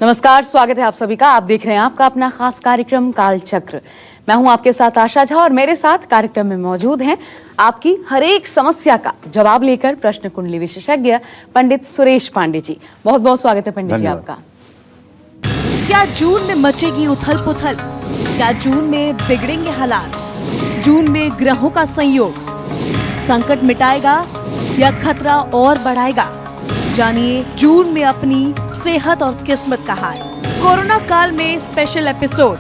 नमस्कार, स्वागत है आप सभी का। आप देख रहे हैं आपका अपना खास कार्यक्रम कालचक्र। मैं हूं आपके साथ आशा झा और मेरे साथ कार्यक्रम में मौजूद हैं आपकी हर एक समस्या का जवाब लेकर प्रश्न कुंडली विशेषज्ञ पंडित सुरेश पांडे जी। बहुत बहुत स्वागत है पंडित जी आपका। क्या जून में मचेगी उथल पुथल? क्या जून में बिगड़ेंगे हालात? जून में ग्रहों का संयोग संकट मिटाएगा या खतरा और बढ़ाएगा? जानिए जून में अपनी सेहत और किस्मत का हाल। कोरोना काल में स्पेशल एपिसोड।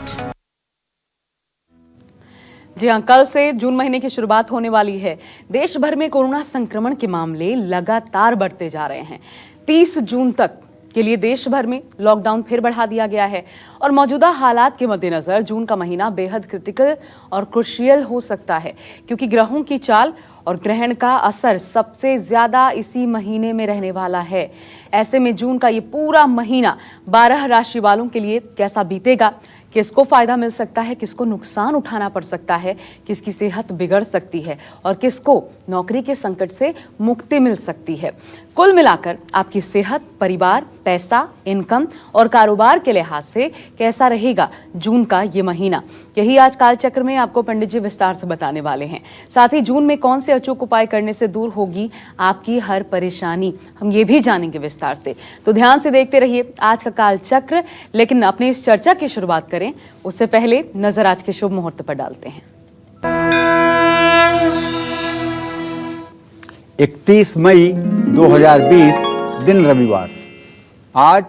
जी हाँ, कल से जून महीने की शुरुआत होने वाली है। देश भर में कोरोना संक्रमण के मामले लगातार बढ़ते जा रहे हैं। 30 जून तक के लिए देश भर में लॉकडाउन फिर बढ़ा दिया गया है और मौजूदा हालात के मद्देनजर जून का महीना बेहद क्रिटिकल और क्रुशियल हो सकता है, क्योंकि ग्रहों की चाल और ग्रहण का असर सबसे ज्यादा इसी महीने में रहने वाला है। ऐसे में जून का ये पूरा महीना 12 राशि वालों के लिए कैसा बीतेगा, किसको फायदा मिल सकता है, किसको नुकसान उठाना पड़ सकता है, किसकी सेहत बिगड़ सकती है और किसको नौकरी के संकट से मुक्ति मिल सकती है। कुल मिलाकर आपकी सेहत, परिवार, पैसा, इनकम और कारोबार के लिहाज से कैसा रहेगा जून का ये महीना, यही आज कालचक्र में आपको पंडित जी विस्तार से बताने वाले हैं। साथ ही जून में कौन से अचूक उपाय करने से दूर होगी आपकी हर परेशानी, हम ये भी जानेंगे विस्तार से। तो ध्यान से देखते रहिए आज का कालचक्र। लेकिन अपनी इस चर्चा की शुरुआत करें उससे पहले नजर आज के शुभ मुहूर्त पर डालते हैं। 31 मई 2020 दिन रविवार। आज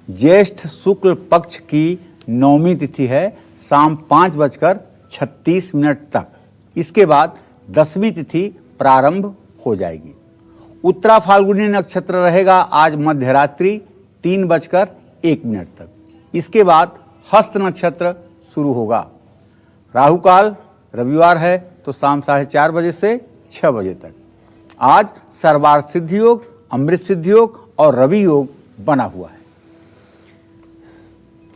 ज्येष्ठ शुक्ल पक्ष की नौमी तिथि है, शाम 5:36 तक। इसके बाद 10वीं तिथि प्रारंभ हो जाएगी। उत्तरा फाल्गुनी नक्षत्र रहेगा आज मध्यरात्रि 3:01 तक। इसके बाद हस्त नक्षत्र शुरू होगा। राहु काल रविवार है तो शाम 4:30 बजे से 6 बजे तक। आज सर्वार्थ सिद्धि योग, अमृत सिद्धि योग और रवि योग बना हुआ है।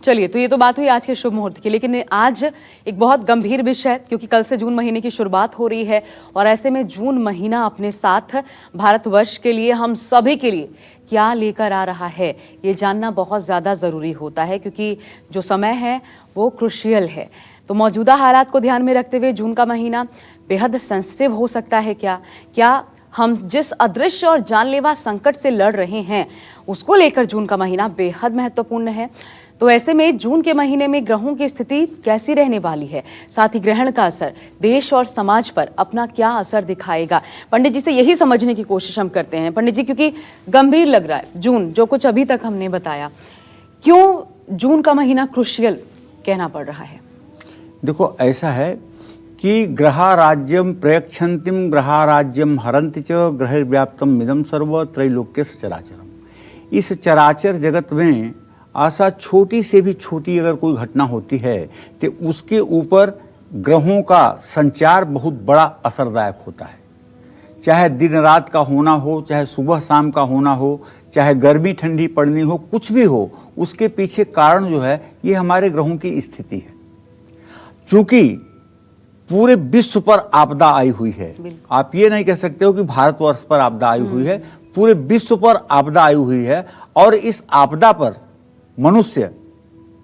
चलिए, तो ये तो बात हुई आज के शुभ मुहूर्त की, लेकिन आज एक बहुत गंभीर विषय है, क्योंकि कल से जून महीने की शुरुआत हो रही है और ऐसे में जून महीना अपने साथ भारतवर्ष के लिए, हम सभी के लिए क्या लेकर आ रहा है, ये जानना बहुत ज़्यादा ज़रूरी होता है, क्योंकि जो समय है वो क्रुशियल है। तो मौजूदा हालात को ध्यान में रखते हुए जून का महीना बेहद सेंसिटिव हो सकता है क्या हम जिस अदृश्य और जानलेवा संकट से लड़ रहे हैं उसको लेकर जून का महीना बेहद महत्वपूर्ण है। तो ऐसे में जून के महीने में ग्रहों की स्थिति कैसी रहने वाली है, साथ ही ग्रहण का असर देश और समाज पर अपना क्या असर दिखाएगा, पंडित जी से यही समझने की कोशिश हम करते हैं। पंडित जी, क्योंकि गंभीर लग रहा है जून, जो कुछ अभी तक हमने बताया, क्यों जून का महीना क्रुशियल कहना पड़ रहा है? देखो, ऐसा है कि ग्रहा राज्यम प्रयक्षंतिम ग्रहा राज्यम हरंति च ग्रह व्याप्तम मिदम सर्व त्रैलोक्य चराचरम। इस चराचर जगत में आशा छोटी से भी छोटी अगर कोई घटना होती है तो उसके ऊपर ग्रहों का संचार बहुत बड़ा असरदायक होता है। चाहे दिन रात का होना हो, चाहे सुबह शाम का होना हो, चाहे गर्मी ठंडी पड़नी हो, कुछ भी हो, उसके पीछे कारण जो है ये हमारे ग्रहों की स्थिति है। चूंकि पूरे विश्व पर आपदा आई हुई है, आप ये नहीं कह सकते हो कि भारतवर्ष पर आपदा आई हुई है, पूरे विश्व पर आपदा आई हुई है। और इस आपदा पर मनुष्य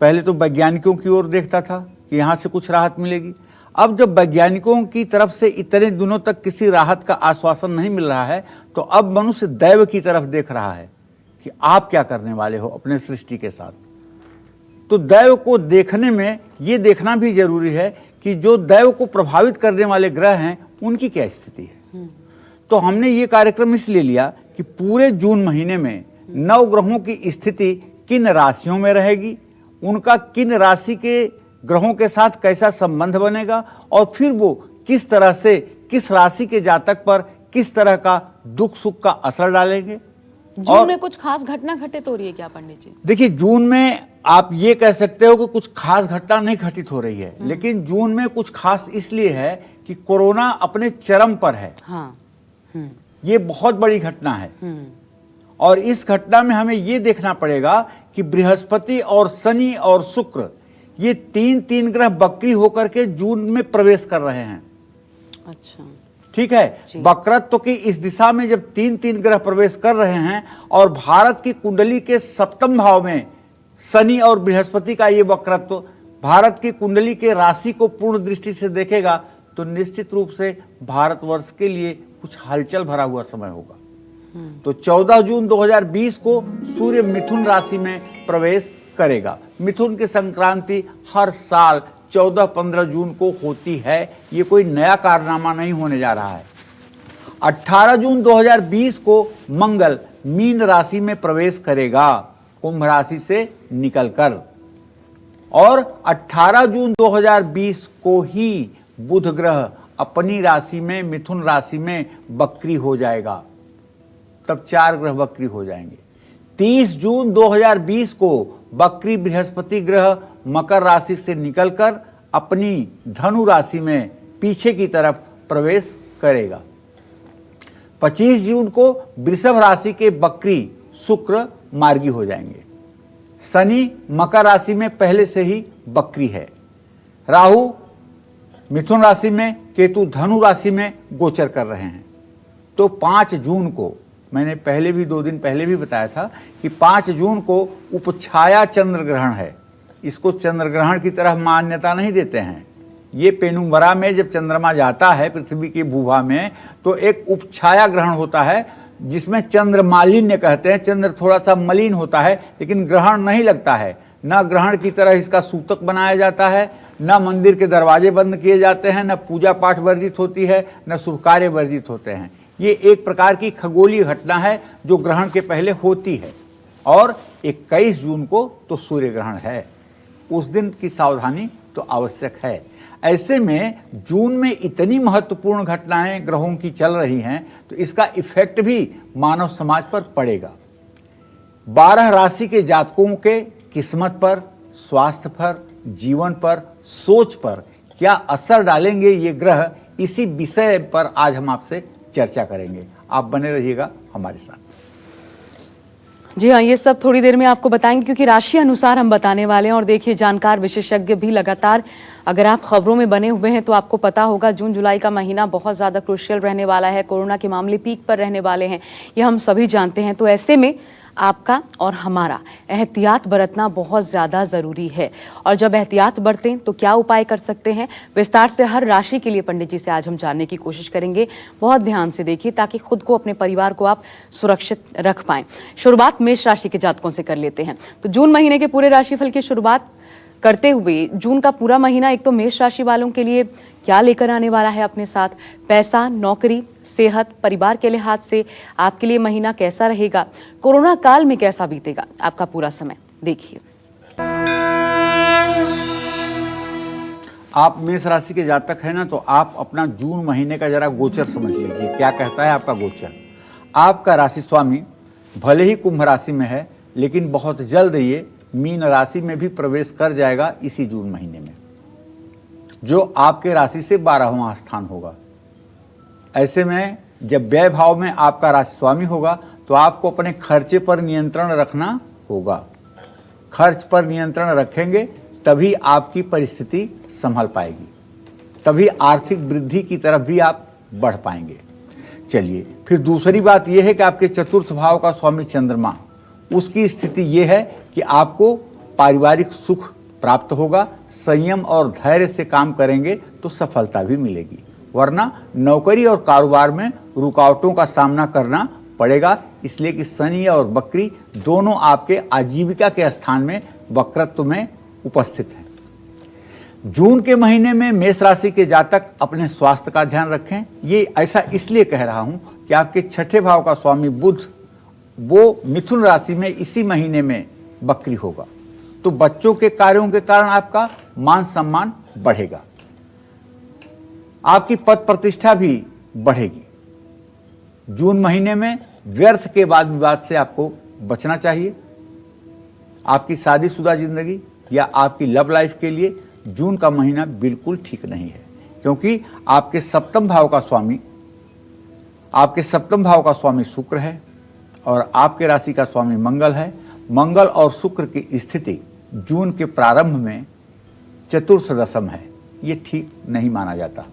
पहले तो वैज्ञानिकों की ओर देखता था कि यहाँ से कुछ राहत मिलेगी। अब जब वैज्ञानिकों की तरफ से इतने दिनों तक किसी राहत का आश्वासन नहीं मिल रहा है, तो अब मनुष्य दैव की तरफ देख रहा है कि आप क्या करने वाले हो अपने सृष्टि के साथ। तो दैव को देखने में ये देखना भी जरूरी है कि जो दैव को प्रभावित करने वाले ग्रह हैं उनकी क्या स्थिति है। तो हमने ये कार्यक्रम इसलिए लिया कि पूरे जून महीने में 9 ग्रहों की स्थिति किन राशियों में रहेगी, उनका किन राशि के ग्रहों के साथ कैसा संबंध बनेगा और फिर वो किस तरह से किस राशि के जातक पर किस तरह का दुख सुख का असर डालेंगे। जून में कुछ खास घटना घटित हो रही है क्या पंडित जी? देखिए, जून में आप ये कह सकते हो कि कुछ खास घटना नहीं घटित हो रही है, लेकिन जून में कुछ खास इसलिए है कि कोरोना अपने चरम पर है। हाँ। ये बहुत बड़ी घटना है और इस घटना में हमें ये देखना पड़ेगा कि बृहस्पति और शनि और शुक्र, ये तीन ग्रह बकरी होकर के जून में प्रवेश कर रहे हैं। अच्छा, ठीक है। वक्रत्व की इस दिशा में जब तीन ग्रह प्रवेश कर रहे हैं और भारत की कुंडली के 7वें भाव में शनि और बृहस्पति का ये वक्रत्व भारत की कुंडली के राशि को पूर्ण दृष्टि से देखेगा तो निश्चित रूप से भारतवर्ष के लिए कुछ हलचल भरा हुआ समय होगा। तो 14 जून 2020 को सूर्य मिथुन राशि में प्रवेश करेगा। मिथुन की संक्रांति हर साल 14-15 जून को होती है, ये कोई नया कारनामा नहीं होने जा रहा है। 18 जून 2020 को मंगल मीन राशि में प्रवेश करेगा कुंभ राशि से निकलकर, और 18 जून 2020 को ही बुध ग्रह अपनी राशि में मिथुन राशि में वक्री हो जाएगा। तब 4 ग्रह वक्री हो जाएंगे। 30 जून 2020 को वक्री बृहस्पति ग्रह मकर राशि से निकलकर अपनी धनु राशि में पीछे की तरफ प्रवेश करेगा। 25 जून को वृषभ राशि के वक्री शुक्र मार्गी हो जाएंगे। शनि मकर राशि में पहले से ही वक्री है। राहु मिथुन राशि में, केतु धनु राशि में गोचर कर रहे हैं। तो 5 जून को मैंने पहले भी 2 दिन पहले भी बताया था कि 5 जून को उपछाया चंद्र ग्रहण है। इसको चंद्र ग्रहण की तरह मान्यता नहीं देते हैं। ये पेनुम्बरा में जब चंद्रमा जाता है पृथ्वी की भूभा में तो एक उपछाया ग्रहण होता है जिसमें चंद्र मालिन्य कहते हैं। चंद्र थोड़ा सा मलिन होता है लेकिन ग्रहण नहीं लगता है। न ग्रहण की तरह इसका सूतक बनाया जाता है, न मंदिर के दरवाजे बंद किए जाते हैं, न पूजा पाठ वर्जित होती है, न शुभ कार्य वर्जित होते हैं। ये एक प्रकार की खगोलीय घटना है जो ग्रहण के पहले होती है। और 21 जून को तो सूर्य ग्रहण है। उस दिन की सावधानी तो आवश्यक है। ऐसे में जून में इतनी महत्वपूर्ण घटनाएं ग्रहों की चल रही हैं तो इसका इफेक्ट भी मानव समाज पर पड़ेगा। 12 राशि के जातकों के किस्मत पर, स्वास्थ्य पर, जीवन पर, सोच पर क्या असर डालेंगे ये ग्रह, इसी विषय पर आज हम आपसे चर्चा करेंगे। आप बने रहिएगा हमारे साथ। जी हाँ, ये सब थोड़ी देर में आपको बताएंगे क्योंकि राशि अनुसार हम बताने वाले हैं। और देखिए, जानकार विशेषज्ञ भी लगातार, अगर आप खबरों में बने हुए हैं तो आपको पता होगा जून जुलाई का महीना बहुत ज़्यादा क्रूशियल रहने वाला है। कोरोना के मामले पीक पर रहने वाले हैं, ये हम सभी जानते हैं। तो ऐसे में आपका और हमारा एहतियात बरतना बहुत ज़्यादा ज़रूरी है। और जब एहतियात बरतें तो क्या उपाय कर सकते हैं, विस्तार से हर राशि के लिए पंडित जी से आज हम जानने की कोशिश करेंगे। बहुत ध्यान से देखिए ताकि खुद को, अपने परिवार को आप सुरक्षित रख पाएं। शुरुआत मेष राशि के जातकों से कर लेते हैं। तो जून महीने के पूरे राशिफल की शुरुआत करते हुए जून का पूरा महीना एक तो मेष राशि वालों के लिए क्या लेकर आने वाला है अपने साथ, पैसा, नौकरी, सेहत, परिवार के लिहाज से आपके लिए महीना कैसा रहेगा, कोरोना काल में कैसा बीतेगा आपका पूरा समय, देखिए। आप मेष राशि के जातक हैं ना, तो आप अपना जून महीने का जरा गोचर समझ लीजिए। क्या कहता है आपका गोचर। आपका राशि स्वामी भले ही कुंभ राशि में है लेकिन बहुत जल्द ये मीन राशि में भी प्रवेश कर जाएगा इसी जून महीने में, जो आपके राशि से 12वां स्थान होगा। ऐसे में जब व्यय भाव में आपका राशि स्वामी होगा तो आपको अपने खर्चे पर नियंत्रण रखना होगा। खर्च पर नियंत्रण रखेंगे तभी आपकी परिस्थिति संभल पाएगी, तभी आर्थिक वृद्धि की तरफ भी आप बढ़ पाएंगे। चलिए, फिर दूसरी बात यह है कि आपके चतुर्थ भाव का स्वामी चंद्रमा, उसकी स्थिति यह है कि आपको पारिवारिक सुख प्राप्त होगा। संयम और धैर्य से काम करेंगे तो सफलता भी मिलेगी, वरना नौकरी और कारोबार में रुकावटों का सामना करना पड़ेगा। इसलिए कि शनि और वक्री दोनों आपके आजीविका के स्थान में वक्रत्व में उपस्थित हैं। जून के महीने में मेष राशि के जातक अपने स्वास्थ्य का ध्यान रखें। ये ऐसा इसलिए कह रहा हूं कि आपके छठे भाव का स्वामी बुध वो मिथुन राशि में इसी महीने में वक्री होगा, तो बच्चों के कार्यों के कारण आपका मान सम्मान बढ़ेगा, आपकी पद प्रतिष्ठा भी बढ़ेगी। जून महीने में व्यर्थ के वाद विवाद से आपको बचना चाहिए। आपकी शादीशुदा जिंदगी या आपकी लव लाइफ के लिए जून का महीना बिल्कुल ठीक नहीं है, क्योंकि आपके सप्तम भाव का स्वामी शुक्र है और आपके राशि का स्वामी मंगल है। मंगल और शुक्र की स्थिति जून के प्रारंभ में चतुर्थ दशम है, ये ठीक नहीं माना जाता।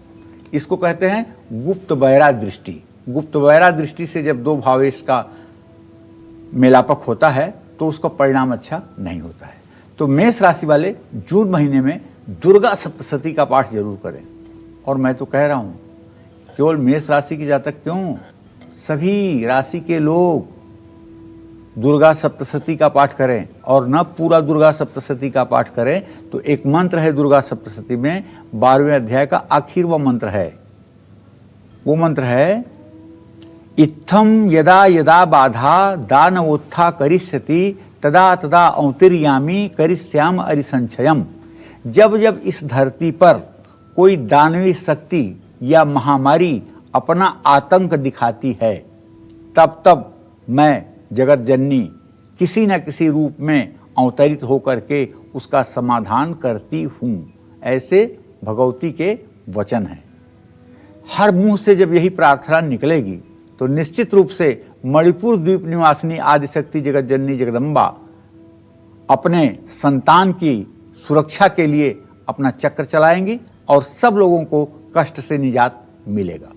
इसको कहते हैं गुप्त बैरा दृष्टि। गुप्त बैरा दृष्टि से जब दो भावेश का मेलापक होता है तो उसका परिणाम अच्छा नहीं होता है। तो मेष राशि वाले जून महीने में दुर्गा सप्तशती का पाठ जरूर करें। और मैं तो कह रहा हूँ केवल मेष राशि के जातक क्यों, सभी राशि के लोग दुर्गा सप्तशती का पाठ करें। और न पूरा दुर्गा सप्तशती का पाठ करें तो एक मंत्र है दुर्गा सप्तशती में, 12वें अध्याय का आखिर वो मंत्र है। वो मंत्र है इत्थम यदा यदा बाधा दानवोत्था करिष्यति तदा तदा औतिर्यामी करिष्याम अरिसंचयम। जब जब इस धरती पर कोई दानवी शक्ति या महामारी अपना आतंक दिखाती है, तब तब मैं जगत जननी किसी न किसी रूप में अवतरित होकर के उसका समाधान करती हूँ। ऐसे भगवती के वचन हैं। हर मुंह से जब यही प्रार्थना निकलेगी तो निश्चित रूप से मणिपुर द्वीप निवासिनी आदिशक्ति जगत जननी जगदम्बा अपने संतान की सुरक्षा के लिए अपना चक्र चलाएंगी और सब लोगों को कष्ट से निजात मिलेगा।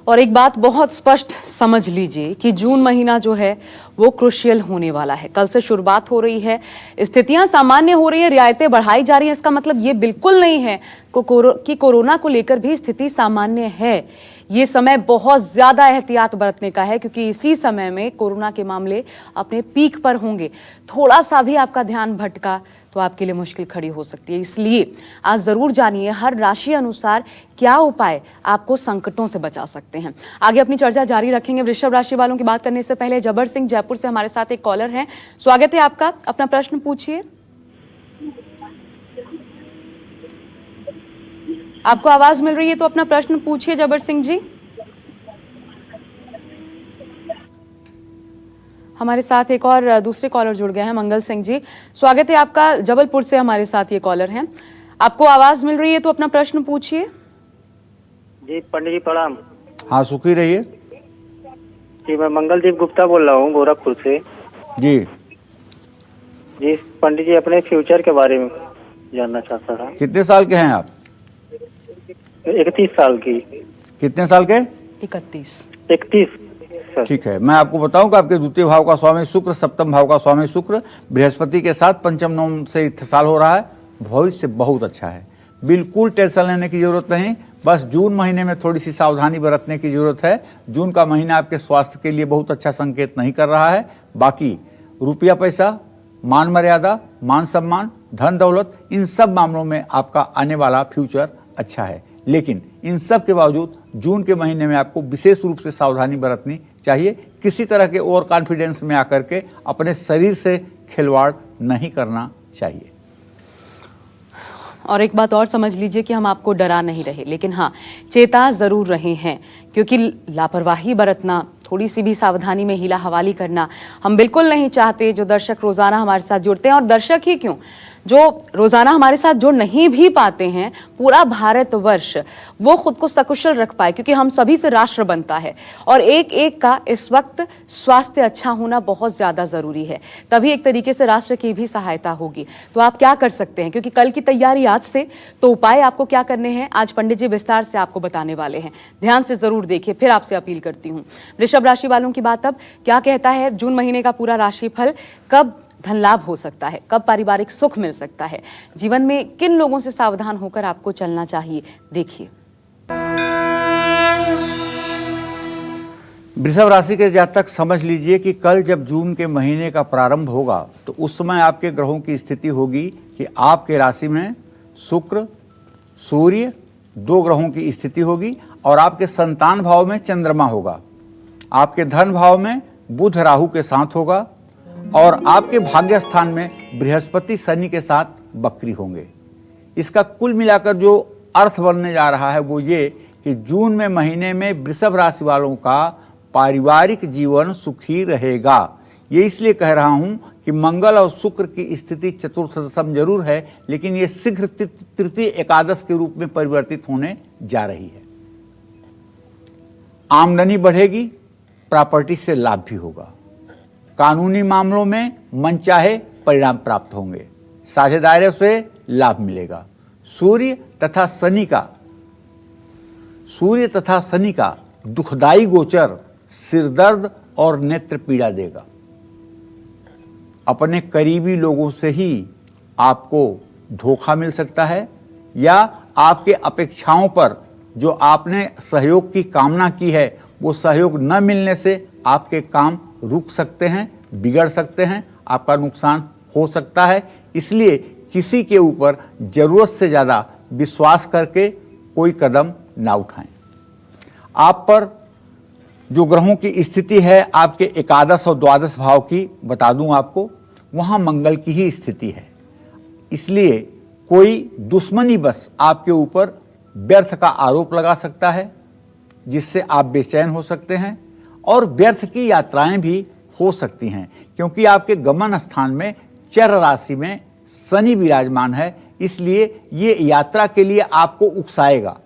और एक बात बहुत स्पष्ट समझ लीजिए कि जून महीना जो है वो क्रुशियल होने वाला है। कल से शुरुआत हो रही है, स्थितियां सामान्य हो रही है, रियायतें बढ़ाई जा रही हैं। इसका मतलब ये बिल्कुल नहीं है कि कोरोना को लेकर भी स्थिति सामान्य है। ये समय बहुत ज्यादा एहतियात बरतने का है, क्योंकि इसी समय में कोरोना के मामले अपने पीक पर होंगे। थोड़ा सा भी आपका ध्यान भटका तो आपके लिए मुश्किल खड़ी हो सकती है। इसलिए आज जरूर जानिए हर राशि अनुसार क्या उपाय आपको संकटों से बचा सकते हैं। आगे अपनी चर्चा जारी रखेंगे। वृषभ राशि वालों की बात करने से पहले जबर सिंह जयपुर से हमारे साथ एक कॉलर हैं। स्वागत है आपका, अपना प्रश्न पूछिए। आपको आवाज मिल रही है तो अपना प्रश्न पूछिए जबर सिंह जी। हमारे साथ एक और दूसरे कॉलर जुड़ गए हैं, मंगल सिंह जी। स्वागत है आपका, जबलपुर से हमारे साथ ये कॉलर हैं। आपको आवाज मिल रही है तो अपना प्रश्न पूछिए। जी पंडित जी प्रणाम। हाँ, सुखी रहिए। जी मैं मंगलदीप गुप्ता बोल रहा हूँ गोरखपुर से। जी जी पंडित जी अपने फ्यूचर के बारे में जानना चाहता था। कितने साल के हैं आप? 31 साल की। कितने साल के? 31। ठीक है, मैं आपको बताऊं कि आपके द्वितीय भाव का स्वामी शुक्र, सप्तम भाव का स्वामी शुक्र बृहस्पति के साथ पंचम नवम से इत्तेसाल हो रहा है। भविष्य बहुत अच्छा है, बिल्कुल टेंशन लेने की जरूरत नहीं। बस जून महीने में थोड़ी सी सावधानी बरतने की जरूरत है। जून का महीना आपके स्वास्थ्य के लिए बहुत अच्छा संकेत नहीं कर रहा है। बाकी रुपया पैसा, मान मर्यादा, मान सम्मान, धन दौलत, इन सब मामलों में आपका आने वाला फ्यूचर अच्छा है। लेकिन इन सब के बावजूद जून के महीने में आपको विशेष रूप से सावधानी बरतनी चाहिए। किसी तरह के ओवर कॉन्फिडेंस में आकर के अपने शरीर से खिलवाड़ नहीं करना चाहिए। और एक बात और समझ लीजिए कि हम आपको डरा नहीं रहे, लेकिन हाँ चेता जरूर रहे हैं, क्योंकि लापरवाही बरतना, थोड़ी सी भी सावधानी में हीला हवाली करना हम बिल्कुल नहीं चाहते। जो दर्शक रोजाना हमारे साथ जुड़ते हैं, और दर्शक ही क्यों, जो रोजाना हमारे साथ जुड़ नहीं भी पाते हैं, पूरा भारतवर्ष वो खुद को सकुशल रख पाए, क्योंकि हम सभी से राष्ट्र बनता है। और एक एक का इस वक्त स्वास्थ्य अच्छा होना बहुत ज्यादा जरूरी है, तभी एक तरीके से राष्ट्र की भी सहायता होगी। तो आप क्या कर सकते हैं, क्योंकि कल की तैयारी आज से, तो उपाय आपको क्या करने हैं आज पंडित जी विस्तार से आपको बताने वाले हैं। ध्यान से जरूर देखिए, फिर आपसे अपील करती हूँ। वृषभ राशि वालों की बात अब क्या कहता है, जून महीने का पूरा राशिफल, कब धन लाभ हो सकता है, कब पारिवारिक सुख मिल सकता है, जीवन में किन लोगों से सावधान होकर आपको चलना चाहिए, देखिए। वृषभ राशि के जातक समझ लीजिए कि कल जब जून के महीने का प्रारंभ होगा तो उस समय आपके ग्रहों की स्थिति होगी कि आपके राशि में शुक्र, सूर्य, 2 ग्रहों की स्थिति होगी, और आपके संतान भाव में चंद्रमा होगा, आपके धन भाव में बुध राहु के साथ होगा, और आपके भाग्य स्थान में बृहस्पति शनि के साथ बकरी होंगे। इसका कुल मिलाकर जो अर्थ बनने जा रहा है वो ये कि जून में महीने में वृषभ राशि वालों का पारिवारिक जीवन सुखी रहेगा। ये इसलिए कह रहा हूं कि मंगल और शुक्र की स्थिति चतुर्थ दशम जरूर है, लेकिन ये शीघ्र तृतीय एकादश के रूप में परिवर्तित होने जा रही है। आमदनी बढ़ेगी, प्रॉपर्टी से लाभ भी होगा, कानूनी मामलों में मनचाहे परिणाम प्राप्त होंगे, साझेदारों से लाभ मिलेगा। सूर्य तथा शनि का दुखदाई गोचर सिरदर्द और नेत्र पीड़ा देगा। अपने करीबी लोगों से ही आपको धोखा मिल सकता है, या आपके अपेक्षाओं पर जो आपने सहयोग की कामना की है वो सहयोग न मिलने से आपके काम रुक सकते हैं, बिगड़ सकते हैं, आपका नुकसान हो सकता है। इसलिए किसी के ऊपर जरूरत से ज़्यादा विश्वास करके कोई कदम ना उठाएं। आप पर जो ग्रहों की स्थिति है आपके एकादश और द्वादश भाव की बता दूं आपको, वहाँ मंगल की ही स्थिति है। इसलिए कोई दुश्मनी बस आपके ऊपर व्यर्थ का आरोप लगा सकता है, जिससे आप बेचैन हो सकते हैं, और व्यर्थ की यात्राएं भी हो सकती हैं, क्योंकि आपके गमन स्थान में चर राशि में शनि विराजमान है। इसलिए ये यात्रा के लिए आपको उकसाएगा।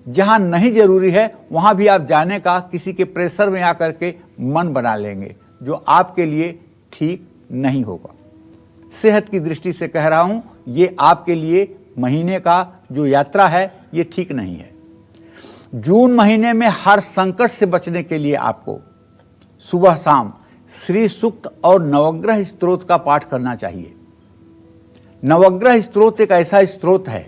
जहां नहीं जरूरी है वहां भी आप जाने का किसी के प्रेशर में आकर के मन बना लेंगे, जो आपके लिए ठीक नहीं होगा। सेहत की दृष्टि से कह रहा हूं, ये आपके लिए महीने का जो यात्रा है ये ठीक नहीं है। जून महीने में हर संकट से बचने के लिए आपको सुबह शाम श्री सूक्त और नवग्रह स्तोत्र का पाठ करना चाहिए। नवग्रह स्तोत्र एक ऐसा स्तोत्र है,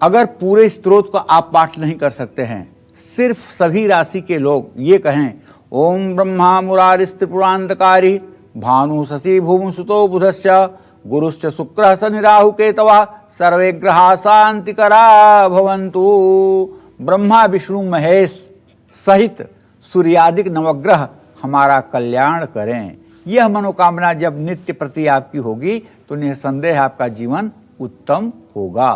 अगर पूरे स्तोत्र को आप पाठ नहीं कर सकते हैं, सिर्फ सभी राशि के लोग ये कहें ओम ब्रह्मा मुरारिस्त्रिपुरांतकारी भानु शशि भूमि सुतो बुधश्च गुरुश्च शुक्रः शनि राहु केतवः सर्वे ग्रहा शांतिकरा भवन्तु। ब्रह्मा विष्णु महेश सहित सूर्यादिक नवग्रह हमारा कल्याण करें। यह मनोकामना जब नित्य प्रति आपकी होगी तो निसंदेह आपका जीवन उत्तम होगा।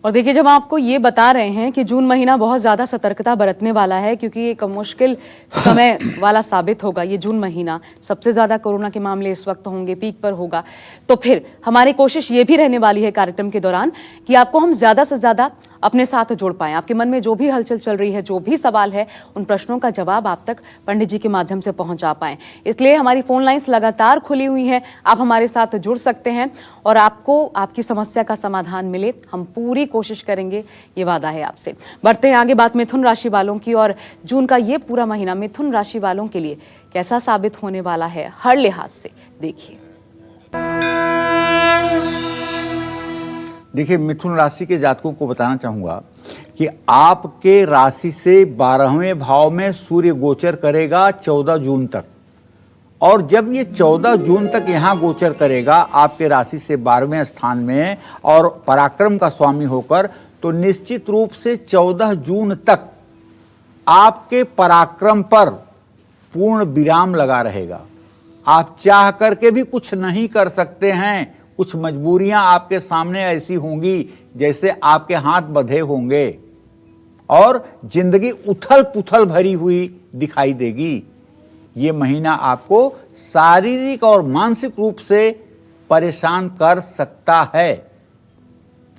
और देखिए, जब आपको ये बता रहे हैं कि जून महीना बहुत ज़्यादा सतर्कता बरतने वाला है, क्योंकि एक मुश्किल समय वाला साबित होगा ये जून महीना, सबसे ज़्यादा कोरोना के मामले इस वक्त होंगे, पीक पर होगा, तो फिर हमारी कोशिश ये भी रहने वाली है कार्यक्रम के दौरान कि आपको हम ज़्यादा से ज़्यादा अपने साथ जोड़ पाएं। आपके मन में जो भी हलचल चल रही है, जो भी सवाल है, उन प्रश्नों का जवाब आप तक पंडित जी के माध्यम से पहुंचा पाएं। इसलिए हमारी फोन लाइंस लगातार खुली हुई हैं, आप हमारे साथ जुड़ सकते हैं और आपको आपकी समस्या का समाधान मिले, हम पूरी कोशिश करेंगे, ये वादा है आपसे। बढ़ते हैं आगे बात मिथुन राशि वालों की, और जून का ये पूरा महीना मिथुन राशि वालों के लिए कैसा साबित होने वाला है हर लिहाज से, देखिए। देखिए, मिथुन राशि के जातकों को बताना चाहूंगा कि आपके राशि से 12वें भाव में सूर्य गोचर करेगा 14 जून तक, और जब ये 14 जून तक यहाँ गोचर करेगा आपके राशि से 12वें स्थान में और पराक्रम का स्वामी होकर, तो निश्चित रूप से 14 जून तक आपके पराक्रम पर पूर्ण विराम लगा रहेगा। आप चाह करके भी कुछ नहीं कर सकते हैं, कुछ मजबूरियां आपके सामने ऐसी होंगी जैसे आपके हाथ बंधे होंगे, और जिंदगी उथल पुथल भरी हुई दिखाई देगी। ये महीना आपको शारीरिक और मानसिक रूप से परेशान कर सकता है।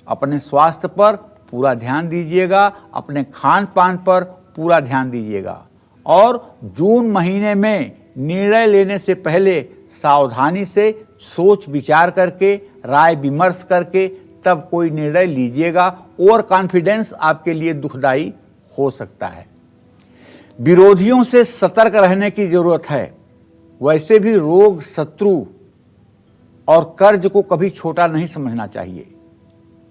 अपने स्वास्थ्य पर पूरा ध्यान दीजिएगा, अपने खान पान पर पूरा ध्यान दीजिएगा, और जून महीने में निर्णय लेने से पहले सावधानी से सोच विचार करके, राय विमर्श करके तब कोई निर्णय लीजिएगा। ओवर कॉन्फिडेंस आपके लिए दुखदाई हो सकता है। विरोधियों से सतर्क रहने की जरूरत है। वैसे भी रोग, शत्रु और कर्ज को कभी छोटा नहीं समझना चाहिए,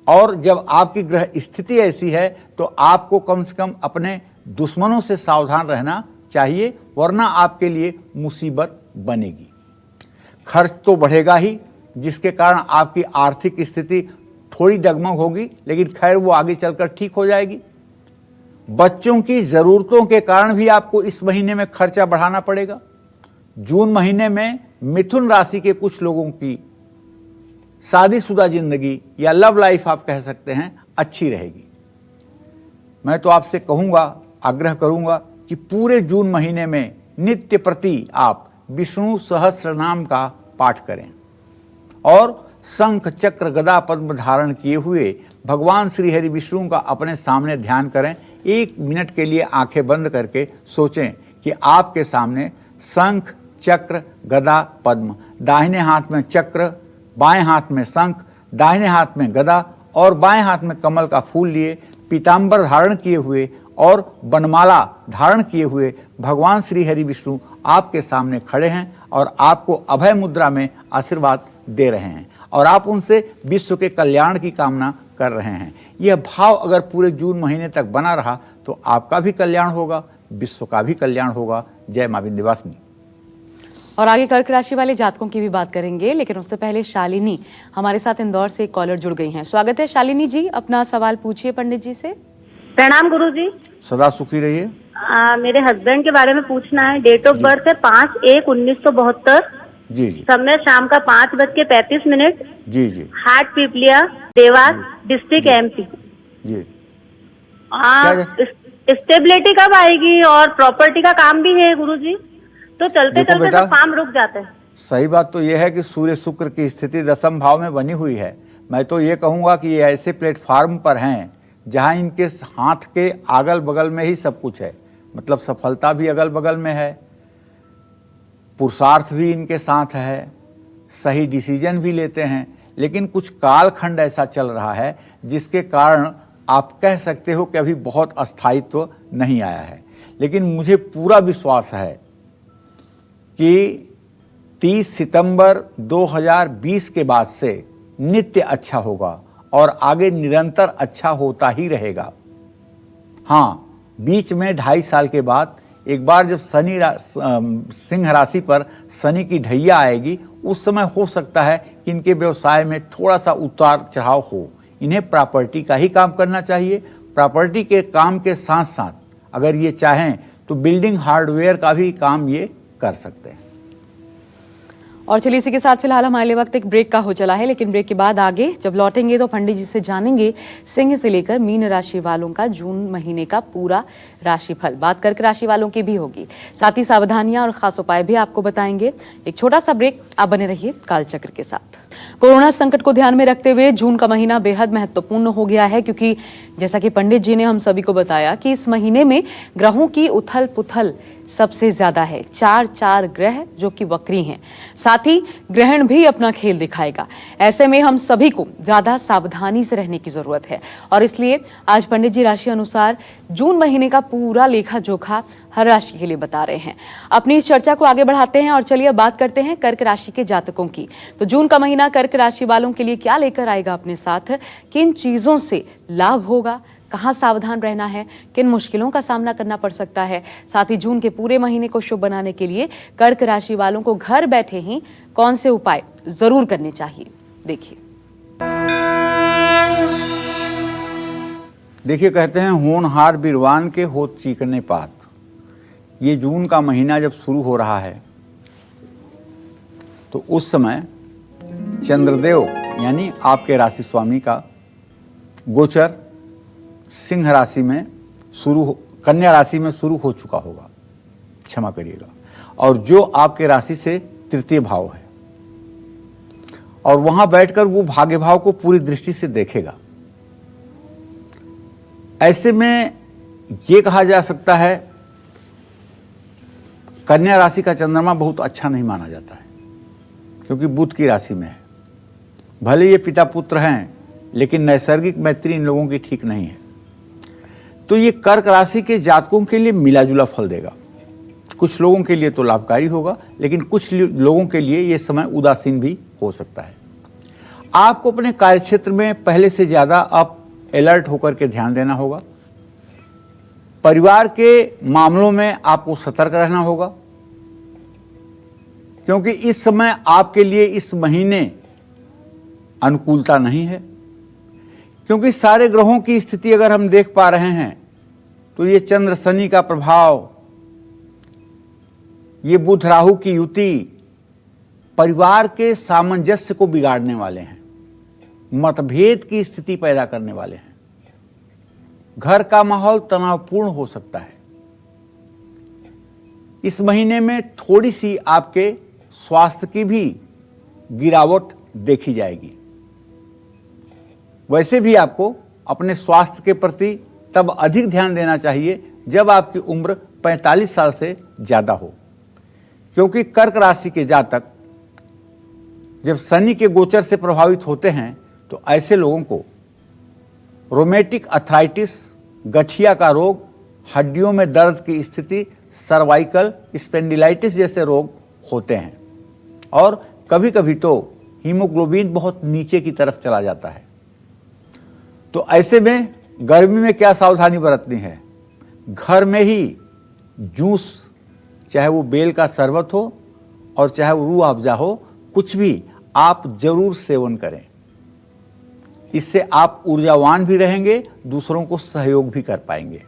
और जब आपकी ग्रह स्थिति ऐसी है तो आपको कम से कम अपने दुश्मनों से सावधान रहना चाहिए, वरना आपके लिए मुसीबत बनेगी। खर्च तो बढ़ेगा ही, जिसके कारण आपकी आर्थिक स्थिति थोड़ी डगमग होगी, लेकिन खैर वो आगे चलकर ठीक हो जाएगी। बच्चों की जरूरतों के कारण भी आपको इस महीने में खर्चा बढ़ाना पड़ेगा। जून महीने में मिथुन राशि के कुछ लोगों की शादीशुदा जिंदगी या लव लाइफ आप कह सकते हैं अच्छी रहेगी। मैं तो आपसे कहूंगा, आग्रह करूंगा कि पूरे जून महीने में नित्य प्रति आप विष्णु सहस्त्र नाम का पाठ करें, और शंख चक्र गदा पद्म धारण किए हुए भगवान श्री हरि विष्णु का अपने सामने ध्यान करें। 1 मिनट के लिए आंखें बंद करके सोचें कि आपके सामने शंख चक्र गदा पद्म, दाहिने हाथ में चक्र, बाएं हाथ में शंख, दाहिने हाथ में गदा और बाएं हाथ में कमल का फूल लिए, पीतांबर धारण किए हुए और बनमाला धारण किए हुए भगवान श्री हरि विष्णु आपके सामने खड़े हैं और आपको अभय मुद्रा में आशीर्वाद दे रहे हैं और आप उनसे विश्व के कल्याण की कामना कर रहे हैं। यह भाव अगर पूरे जून महीने तक बना रहा तो आपका भी कल्याण होगा, विश्व का भी कल्याण होगा। जय मां विंध्यवासिनी। और आगे कर्क राशि वाले जातकों की भी बात करेंगे, लेकिन उससे पहले शालिनी हमारे साथ इंदौर से एक कॉलर जुड़ गई हैं। स्वागत है शालिनी जी, अपना सवाल पूछिए पंडित जी से। प्रणाम गुरुजी। सदा सुखी रहिए। मेरे हस्बैंड के बारे में पूछना है। डेट ऑफ बर्थ है 5/1/1972। जी जी समय शाम का 5:35। जी जी हाट पिपलिया, देवास डिस्ट्रिक्ट MP। जी। स्टेबिलिटी कब आएगी? और प्रॉपर्टी का काम भी है गुरुजी, तो चलते देखो चलते बेटा, तो काम रुक जाता है। सही बात तो यह है कि सूर्य शुक्र की स्थिति दशम भाव में बनी हुई है। मैं तो ये कहूँगा कि ये ऐसे प्लेटफार्म पर हैं जहाँ इनके हाथ के अगल बगल में ही सब कुछ है, मतलब सफलता भी अगल बगल में है, पुरुषार्थ भी इनके साथ है, सही डिसीजन भी लेते हैं। लेकिन कुछ कालखंड ऐसा चल रहा है जिसके कारण आप कह सकते हो कि अभी बहुत अस्थायित्व नहीं आया है। लेकिन मुझे पूरा विश्वास है कि 30 सितंबर 2020 के बाद से नित्य अच्छा होगा और आगे निरंतर अच्छा होता ही रहेगा। हाँ, बीच में 2.5 साल के बाद एक बार जब सिंह राशि पर शनि की ढैया आएगी, उस समय हो सकता है कि इनके व्यवसाय में थोड़ा सा उतार चढ़ाव हो। इन्हें प्रॉपर्टी का ही काम करना चाहिए। प्रॉपर्टी के काम के साथ साथ अगर ये चाहें तो बिल्डिंग हार्डवेयर का भी काम ये कर सकते हैं। और चलिए इसी के साथ फिलहाल हमारे लिए वक्त एक ब्रेक का हो चला है, लेकिन ब्रेक के बाद आगे जब लौटेंगे तो पंडित जी से जानेंगे सिंह से लेकर मीन राशि वालों का जून महीने का पूरा राशिफल। बात कर्क राशि वालों की भी होगी, साथ ही सावधानियां और खास उपाय भी आपको बताएंगे। एक छोटा सा ब्रेक, आप बने रहिए कालचक्र के साथ। कोरोना संकट को ध्यान में रखते हुए जून का महीना बेहद महत्वपूर्ण हो गया है, क्योंकि जैसा कि पंडित जी ने हम सभी को बताया कि इस महीने में ग्रहों की उथल पुथल सबसे ज्यादा है। 4 ग्रह जो कि वक्री हैं, साथ ही ग्रहण भी अपना खेल दिखाएगा। ऐसे में हम सभी को ज्यादा सावधानी से रहने की जरूरत है और इसलिए आज पंडित जी राशि अनुसार जून महीने का पूरा लेखा जोखा हर राशि के लिए बता रहे हैं। अपनी इस चर्चा को आगे बढ़ाते हैं और चलिए अब बात करते हैं कर्क राशि के जातकों की। तो जून का महीना कर्क राशि वालों के लिए क्या लेकर आएगा अपने साथ, किन चीजों से लाभ होगा, कहाँ सावधान रहना है, किन मुश्किलों का सामना करना पड़ सकता है। साथ ही जून के पूरे महीने को शुभ बनाने के लिए कर्क राशि वालों को घर बैठे ही कौन से उपाय जरूर करने चाहिए, देखिए कहते हैं होनहार बिरवान के होत चीकने पात। ये जून का महीना जब शुरू हो रहा है तो उस समय चंद्रदेव यानी आपके राशि स्वामी का गोचर सिंह राशि में कन्या राशि में शुरू हो चुका होगा, क्षमा करिएगा, और जो आपके राशि से तृतीय भाव है और वहां बैठकर वो भाग्य भाव को पूरी दृष्टि से देखेगा। ऐसे में ये कहा जा सकता है कन्या राशि का चंद्रमा बहुत अच्छा नहीं माना जाता है, क्योंकि बुध की राशि में है। भले ये पिता पुत्र हैं, लेकिन नैसर्गिक मैत्री इन लोगों की ठीक नहीं है। तो ये कर्क राशि के जातकों के लिए मिला जुला फल देगा। कुछ लोगों के लिए तो लाभकारी होगा, लेकिन कुछ लोगों के लिए ये समय उदासीन भी हो सकता है। आपको अपने कार्यक्षेत्र में पहले से ज्यादा अब अलर्ट होकर के ध्यान देना होगा। परिवार के मामलों में आपको सतर्क रहना होगा, क्योंकि इस समय आपके लिए इस महीने अनुकूलता नहीं है। क्योंकि सारे ग्रहों की स्थिति अगर हम देख पा रहे हैं तो ये चंद्र शनि का प्रभाव, ये बुध राहु की युति परिवार के सामंजस्य को बिगाड़ने वाले हैं, मतभेद की स्थिति पैदा करने वाले हैं। घर का माहौल तनावपूर्ण हो सकता है। इस महीने में थोड़ी सी आपके स्वास्थ्य की भी गिरावट देखी जाएगी। वैसे भी आपको अपने स्वास्थ्य के प्रति तब अधिक ध्यान देना चाहिए जब आपकी उम्र 45 साल से ज्यादा हो, क्योंकि कर्क राशि के जातक जब शनि के गोचर से प्रभावित होते हैं तो ऐसे लोगों को रोमेटिक अर्थराइटिस, गठिया का रोग, हड्डियों में दर्द की स्थिति, सर्वाइकल स्पेंडिलाइटिस जैसे रोग होते हैं और कभी कभी तो हीमोग्लोबिन बहुत नीचे की तरफ चला जाता है। तो ऐसे में गर्मी में क्या सावधानी बरतनी है? घर में ही जूस, चाहे वो बेल का शरबत हो और चाहे वो रूह अफ़ज़ा हो, कुछ भी आप जरूर सेवन करें। इससे आप ऊर्जावान भी रहेंगे, दूसरों को सहयोग भी कर पाएंगे।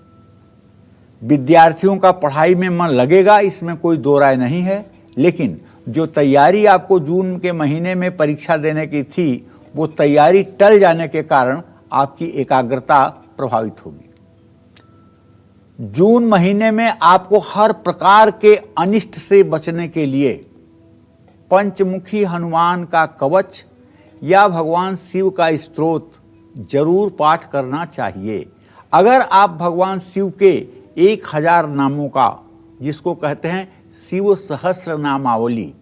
विद्यार्थियों का पढ़ाई में मन लगेगा, इसमें कोई दो राय नहीं है, लेकिन जो तैयारी आपको जून के महीने में परीक्षा देने की थी, वो तैयारी टल जाने के कारण आपकी एकाग्रता प्रभावित होगी। जून महीने में आपको हर प्रकार के अनिष्ट से बचने के लिए पंचमुखी हनुमान का कवच या भगवान शिव का स्तोत्र जरूर पाठ करना चाहिए। अगर आप भगवान शिव के 1000 नामों का, जिसको कहते हैं शिव सहस्र नामावली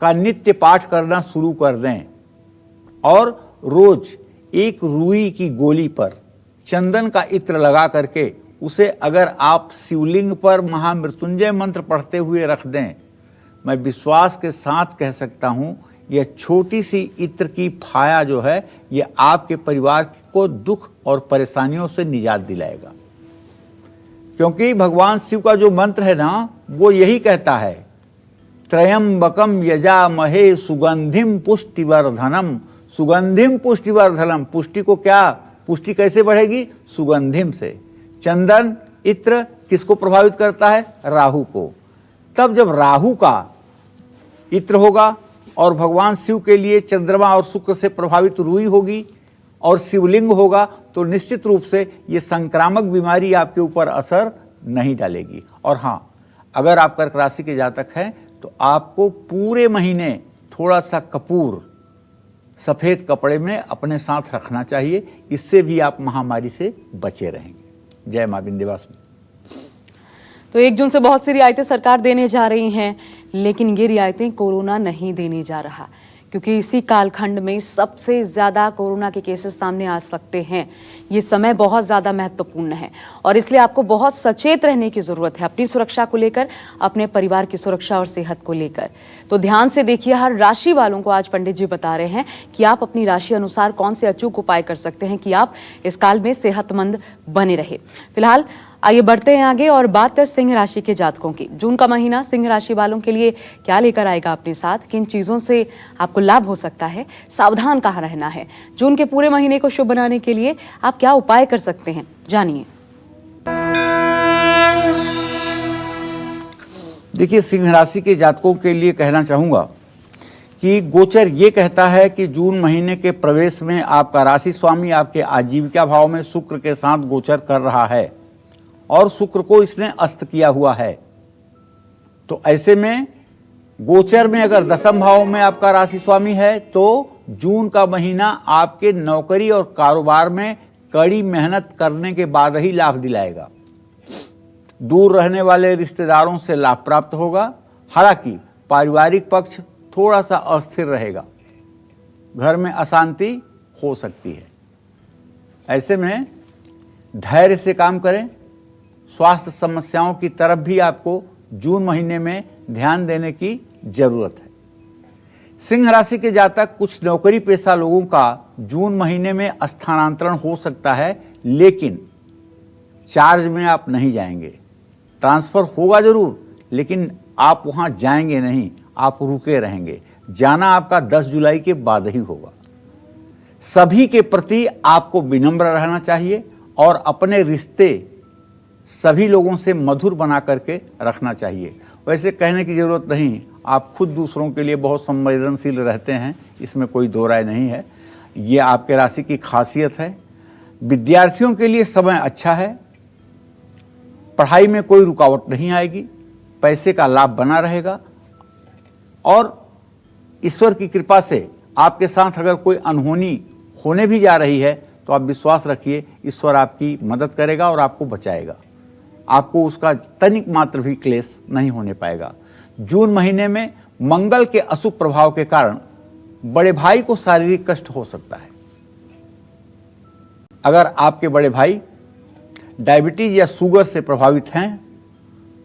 का नित्य पाठ करना शुरू कर दें और रोज एक रुई की गोली पर चंदन का इत्र लगा करके उसे अगर आप शिवलिंग पर महामृत्युंजय मंत्र पढ़ते हुए रख दें, मैं विश्वास के साथ कह सकता हूं, यह छोटी सी इत्र की फाया जो है, यह आपके परिवार को दुख और परेशानियों से निजात दिलाएगा। क्योंकि भगवान शिव का जो मंत्र है ना, वो यही कहता है, त्रयंबकम यजामहे सुगंधिम पुष्टिवर्धनम। सुगंधिम पुष्टिवर्धनम, पुष्टि को क्या, पुष्टि कैसे बढ़ेगी? सुगंधिम से। चंदन इत्र किसको प्रभावित करता है? राहु को। तब जब राहु का इत्र होगा और भगवान शिव के लिए चंद्रमा और शुक्र से प्रभावित रुई होगी और शिवलिंग होगा, तो निश्चित रूप से ये संक्रामक बीमारी आपके ऊपर असर नहीं डालेगी। और हाँ, अगर आप कर्क राशि के जातक हैं तो आपको पूरे महीने थोड़ा सा कपूर सफ़ेद कपड़े में अपने साथ रखना चाहिए, इससे भी आप महामारी से बचे रहेंगे। जय मां विंध्यवासिनी। तो 1 जून से बहुत सी रियायतें सरकार देने जा रही हैं, लेकिन ये रियायतें कोरोना नहीं देने जा रहा, क्योंकि इसी कालखंड में सबसे ज़्यादा कोरोना के केसेस सामने आ सकते हैं। ये समय बहुत ज़्यादा महत्वपूर्ण है और इसलिए आपको बहुत सचेत रहने की ज़रूरत है, अपनी सुरक्षा को लेकर, अपने परिवार की सुरक्षा और सेहत को लेकर। तो ध्यान से देखिए, हर राशि वालों को आज पंडित जी बता रहे हैं कि आप अपनी राशि अनुसार कौन से अचूक उपाय कर सकते हैं कि आप इस काल में सेहतमंद बने रहे। फिलहाल आइए बढ़ते हैं आगे और बात है सिंह राशि के जातकों की। जून का महीना सिंह राशि वालों के लिए क्या लेकर आएगा अपने साथ, किन चीज़ों से आपको लाभ हो सकता है, सावधान कहाँ रहना है, जून के पूरे महीने को शुभ बनाने के लिए आप क्या उपाय कर सकते हैं, जानिए। देखिए, सिंह राशि के जातकों के लिए कहना चाहूँगा कि गोचर ये कहता है कि जून महीने के प्रवेश में आपका राशि स्वामी आपके आजीविका भाव में शुक्र के साथ गोचर कर रहा है और शुक्र को इसने अस्त किया हुआ है। तो ऐसे में गोचर में अगर दशम भाव में आपका राशि स्वामी है तो जून का महीना आपके नौकरी और कारोबार में कड़ी मेहनत करने के बाद ही लाभ दिलाएगा। दूर रहने वाले रिश्तेदारों से लाभ प्राप्त होगा। हालांकि पारिवारिक पक्ष थोड़ा सा अस्थिर रहेगा, घर में अशांति हो सकती है। ऐसे में धैर्य से काम करें। स्वास्थ्य समस्याओं की तरफ भी आपको जून महीने में ध्यान देने की जरूरत है। सिंह राशि के जातक, कुछ नौकरी पेशा लोगों का जून महीने में स्थानांतरण हो सकता है, लेकिन चार्ज में आप नहीं जाएंगे। ट्रांसफर होगा जरूर, लेकिन आप वहां जाएंगे नहीं, आप रुके रहेंगे। जाना आपका 10 जुलाई के बाद ही होगा। सभी के प्रति आपको विनम्र रहना चाहिए और अपने रिश्ते सभी लोगों से मधुर बना करके रखना चाहिए। वैसे कहने की ज़रूरत नहीं, आप खुद दूसरों के लिए बहुत संवेदनशील रहते हैं, इसमें कोई दो राय नहीं है। ये आपके राशि की खासियत है। विद्यार्थियों के लिए समय अच्छा है, पढ़ाई में कोई रुकावट नहीं आएगी, पैसे का लाभ बना रहेगा और ईश्वर की कृपा से आपके साथ अगर कोई अनहोनी होने भी जा रही है तो आप विश्वास रखिए, ईश्वर आपकी मदद करेगा और आपको बचाएगा। आपको उसका तनिक मात्र भी क्लेश नहीं होने पाएगा। जून महीने में मंगल के अशुभ प्रभाव के कारण बड़े भाई को शारीरिक कष्ट हो सकता है। अगर आपके बड़े भाई डायबिटीज या शुगर से प्रभावित हैं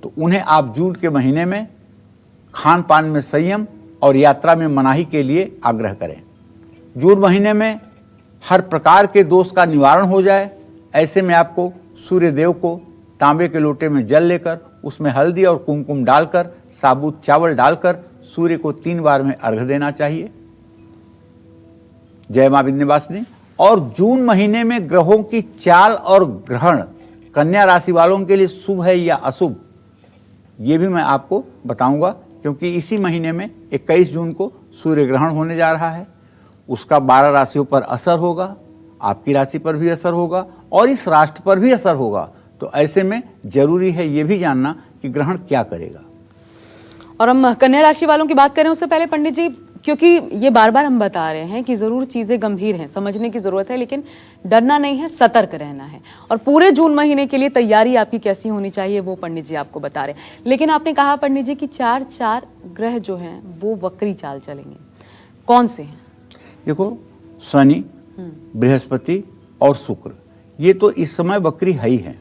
तो उन्हें आप जून के महीने में खान पान में संयम और यात्रा में मनाही के लिए आग्रह करें। जून महीने में हर प्रकार के दोष का निवारण हो जाए, ऐसे में आपको सूर्य देव को तांबे के लोटे में जल लेकर उसमें हल्दी और कुमकुम डालकर साबुत चावल डालकर सूर्य को 3 बार में अर्घ्य देना चाहिए। जय मां विंध्यवासिनी। और जून महीने में ग्रहों की चाल और ग्रहण कन्या राशि वालों के लिए शुभ है या अशुभ, ये भी मैं आपको बताऊंगा, क्योंकि इसी महीने में 21 जून को सूर्य ग्रहण होने जा रहा है। उसका 12 राशियों पर असर होगा, आपकी राशि पर भी असर होगा और इस राष्ट्र पर भी असर होगा। तो ऐसे में जरूरी है ये भी जानना कि ग्रहण क्या करेगा। और हम कन्या राशि वालों की बात करें उससे पहले पंडित जी, क्योंकि ये बार बार हम बता रहे हैं कि जरूर चीजें गंभीर हैं, समझने की जरूरत है, लेकिन डरना नहीं है, सतर्क रहना है। और पूरे जून महीने के लिए तैयारी आपकी कैसी होनी चाहिए वो पंडित जी आपको बता रहे हैं। लेकिन आपने कहा पंडित जी कि 4 ग्रह जो हैं वो वक्री चाल चलेंगे, कौन से हैं? देखो, शनि, बृहस्पति और शुक्र, ये तो इस समय वक्री है ही है।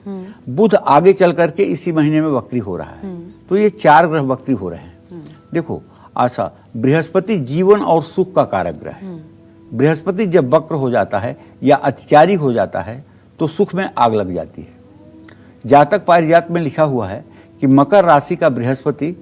बुध आगे चल करके इसी महीने में वक्री हो रहा है, तो ये 4 ग्रह वक्री हो रहे हैं। देखो, आशा बृहस्पति जीवन और सुख का कारक ग्रह है। बृहस्पति जब वक्र हो जाता है या अतिचारी हो जाता है तो सुख में आग लग जाती है। जातक पारिजात में लिखा हुआ है कि मकर राशि का बृहस्पति